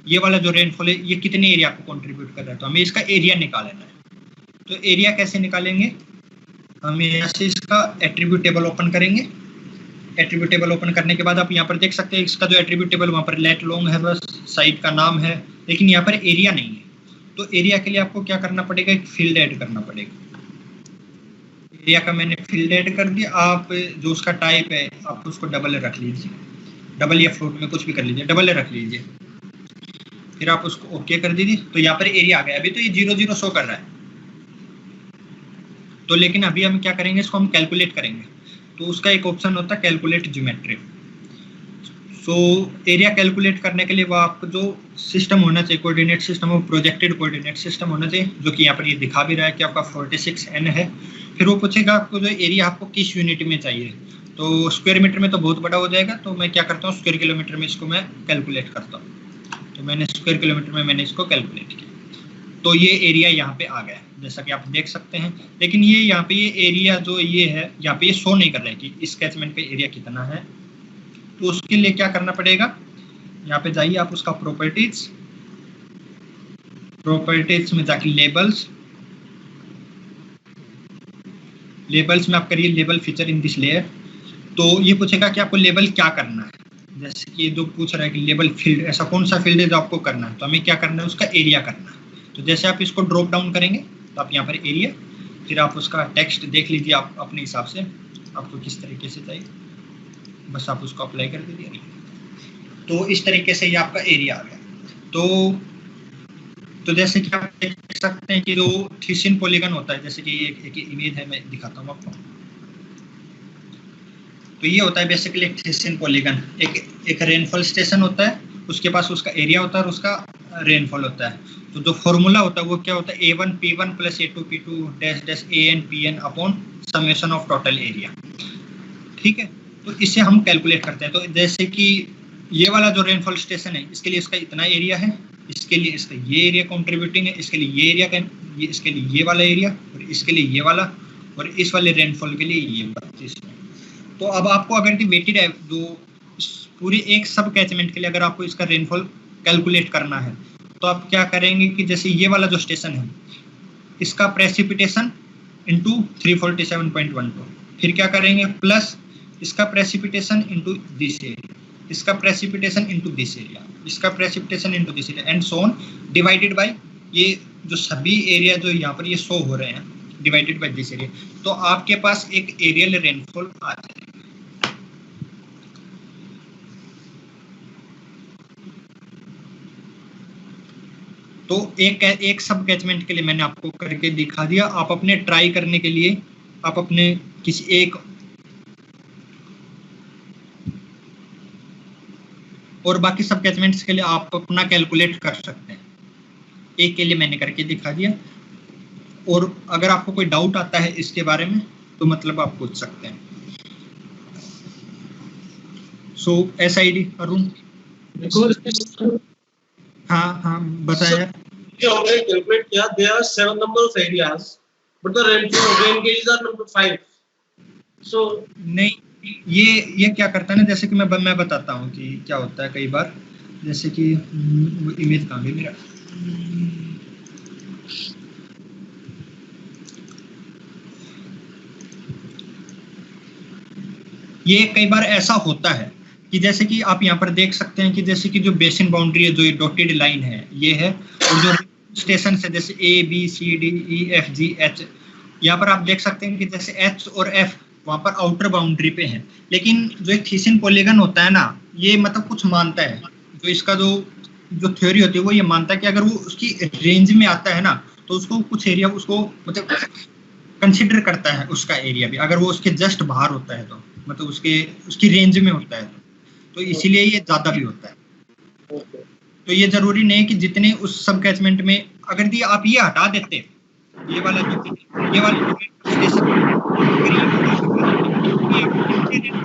ये वाला जो रेनफॉल है ये कितने एरिया को कंट्रीब्यूट कर रहा है। तो हमें इसका एरिया निकालना है। तो एरिया कैसे निकालेंगे, हम यहाँ से इसका एट्रीब्यूट टेबल ओपन करेंगे। एट्रीब्यूट टेबल ओपन करने के बाद आप यहाँ पर देख सकते हैं इसका जो एट्रीब्यूट टेबल वहाँ पर लेट लॉन्ग है, बस साइट का नाम है, लेकिन यहाँ पर एरिया नहीं है। तो एरिया के लिए आपको क्या करना पड़ेगा, एक फील्ड ऐड करना पड़ेगा। एरिया का मैंने फील्ड ऐड कर दिया। आप जो उसका टाइप है आप उसको डबल रख लीजिए, डबल या फ्लोट में कुछ भी कर लीजिए, डबल रख लीजिए। फिर आप उसको ओके कर दीजिए। तो यहाँ पर एरिया आ गया। अभी तो ये 0 0 शो कर रहा है, तो लेकिन अभी हम क्या करेंगे, इसको हम कैलकुलेट करेंगे। तो उसका एक ऑप्शन होता है calculate geometry. So area calculate करने के लिए वो आपको जो सिस्टम होना चाहिए, कोऑर्डिनेट सिस्टम, वो प्रोजेक्टेड कोऑर्डिनेट सिस्टम होना चाहिए, जो कि यहाँ पर ये दिखा भी रहा है कि आपका 46N है। फिर वो पूछेगा आपको जो एरिया आपको किस यूनिट में चाहिए। तो स्क्वायर मीटर में तो बहुत बड़ा हो जाएगा, तो मैं क्या करता हूँ स्क्वायर किलोमीटर में इसको मैं कैलकुलेट करता हूँ। तो मैंने स्क्वायर किलोमीटर में मैंने इसको कैलकुलेट किया, तो ये एरिया यहाँ पे आ गया जैसा कि आप देख सकते हैं। लेकिन ये यहाँ पे ये एरिया जो ये है यहाँ पे ये शो नहीं कर रहा है कि इस कैचमेंट पे एरिया कितना है। तो उसके लिए क्या करना पड़ेगा, यहाँ पे जाइए आप उसका प्रॉपर्टीज में जाके लेबल्स में आप करिए label feature in this layer. तो ये पूछेगा कि आपको लेबल क्या करना है, जैसे कि जो पूछ रहा है कि लेबल फील्ड, ऐसा कौन सा फील्ड है जो आपको करना है। तो हमें क्या करना है, उसका एरिया करना है। तो जैसे आप इसको ड्रॉप डाउन करेंगे तो आप यहाँ पर एरिया, फिर आप उसका टेक्स्ट देख लीजिए आप अपने हिसाब से आपको किस तरीके से चाहिए, बस आप उसको अप्लाई कर दीजिए। तो इस तरीके से ये आपका एरिया आ गया। तो जैसे कि आप देख सकते हैं कि जो थीसिन पॉलीगन होता है, जैसे कि एक इमेज है, मैं दिखाता हूँ आपको। तो ये होता है बेसिकली एक थीसिन पॉलीगन, एक रेनफॉल स्टेशन होता है, उसके पास उसका एरिया होता है और उसका रेनफॉल होता है। तो जो फॉर्मूला होता है वो क्या होता है, A1P1 + A2P2 dash dash ANPN upon summation of total area. ठीक है, तो इससे हम कैलकुलेट करते हैं। तो जैसे कि ये वाला जो रेनफॉल स्टेशन है, इसके लिए इसका इतना एरिया है, इसके लिए इसका ये एरिया कंट्रीब्यूटिंग है, इसके लिए ये एरिया, इसके लिए ये वाला एरिया, और इसके लिए ये वाला, और इस वाले रेनफॉल के लिए ये 32 है। तो अब आपको अगर वेटेड है जो पूरी एक सब कैचमेंट के लिए अगर आपको इसका रेनफॉल कैलकुलेट करना है, तो आप क्या करेंगे कि जैसे ये वाला जो स्टेशन है, इसका प्रेसिपिटेशन इंटू 347.12, फिर क्या करेंगे प्लस इसका प्रेसिपिटेशन इंटू दिस एरिया, इसका प्रेसिपिटेशन इंटू दिस एरिया, इसका precipitation into this area, and so on, divided by ये जो सभी एरिया जो यहाँ पर ये शो हो रहे हैं, डिवाइडेड बाय दिस एरिया। तो आपके पास एक एरियल रेनफॉल आ जाएगा। तो एक सब कैचमेंट के लिए मैंने आपको करके दिखा दिया। आप अपने ट्राई करने के लिए आप अपने किसी एक और बाकी सब कैचमेंट्स के लिए आप अपना कैलकुलेट कर सकते हैं। एक के लिए मैंने करके दिखा दिया, और अगर आपको कोई डाउट आता है इसके बारे में तो मतलब आप पूछ सकते हैं। सो SID अरुण। हाँ बताया। हमने कैलकुलेट किया, there are 7 number of areas but the rain gauges are number 5. So नहीं, ये क्या करता है ना, जैसे कि मैं बताता हूँ कि क्या होता है कई बार, जैसे कि इमेज कहाँ गई मेरा, ये कई बार ऐसा होता है कि जैसे कि आप यहाँ पर देख सकते हैं कि जैसे कि जो बेसिन बाउंड्री है, जो ये डॉटेड लाइन है ये है, और जो स्टेशन है जैसे ABCDEFGH, यहाँ पर आप देख सकते हैं कि जैसे H और F वहाँ पर आउटर बाउंड्री पे हैं। लेकिन जो एक थीसिन पॉलीगन होता है ना, ये मतलब कुछ मानता है, जो इसका जो थ्योरी होती है वो ये मानता है कि अगर वो उसकी रेंज में आता है ना, तो उसको कुछ एरिया उसको मतलब कंसिडर करता है उसका एरिया भी, अगर वो उसके जस्ट बाहर होता है तो मतलब उसकी रेंज में होता है तो इसीलिए ये ज्यादा भी होता है। तो ये जरूरी नहीं कि जितने उस सब कैचमेंट में, अगर ये आप ये हटा देते, ये वाला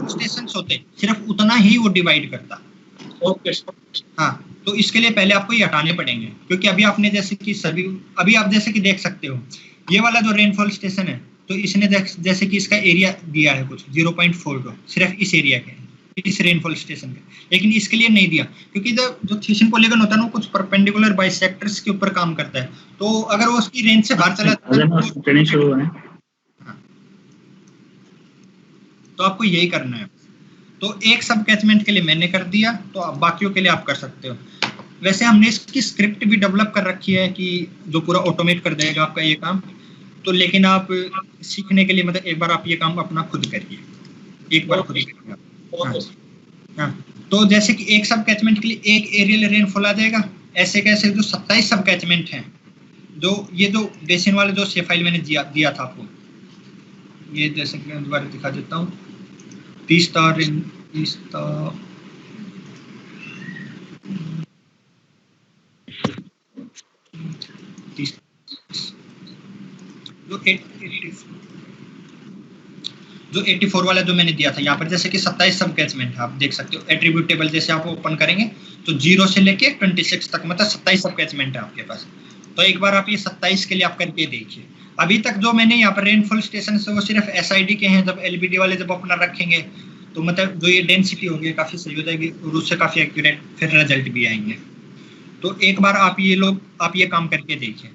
स्टेशन होते सिर्फ उतना ही वो डिवाइड करता। हाँ, तो इसके लिए पहले आपको ये हटाने पड़ेंगे, क्योंकि अभी आपने जैसे कि अभी आप जैसे कि देख सकते हो ये वाला जो रेनफॉल स्टेशन है, तो इसने जैसे कि इसका एरिया दिया है कुछ 0.42 सिर्फ इस एरिया के, इस रेनफॉल स्टेशन के, लेकिन इसके लिए नहीं दिया, क्योंकि जो थीसिन पॉलीगन होता है ना वो कुछ परपेंडिकुलर बाइसेक्टर्स के ऊपर काम करता है। तो अगर वो उसकी रेंज से बाहर चला जाता है तो आपको यही करना है। तो एक सब कैचमेंट के लिए मैंने कर दिया, तो अब बाकियों के लिए आप कर सकते हो। वैसे हमने इसकी स्क्रिप्ट भी डेवलप कर रखी है कि जो पूरा ऑटोमेट कर देगा आपका ये काम। तो लेकिन आप सीखने के लिए मतलब एक बार आप ये काम अपना खुद करिए, एक बार खुद करिए। हाँ, तो जैसे कि एक सब कैचमेंट के लिए एक एरियल रेनफॉल आ जाएगा। ऐसे कैसे जो 27 सब कैचमेंट हैं, जो ये जो बेसिन वाले जो सेव फाइल मैंने दिया था आपको, ये जैसे कि मैं दोबारा दिखा देता हूँ, 30 जो 84 वाला जो मैंने दिया था यहाँ पर, जैसे कि 27 सब कैचमेंट है, आप देख सकते हो। एट्रीब्यूटेबल जैसे आप ओपन करेंगे तो 0 से लेके 26 तक मतलब 27 सब कैचमेंट है आपके पास। तो एक बार आप ये 27 के लिए आप करके देखिए। अभी तक जो मैंने यहाँ पर रेनफॉल स्टेशन से वो सिर्फ SID के हैं। जब LBD वाले जब अपना रखेंगे तो मतलब जो ये डेंसिटी होगी काफ़ी सही हो जाएगी और उससे काफ़ी एक्यूरेट फिर रिजल्ट भी आएंगे। तो एक बार आप ये काम करके देखिए।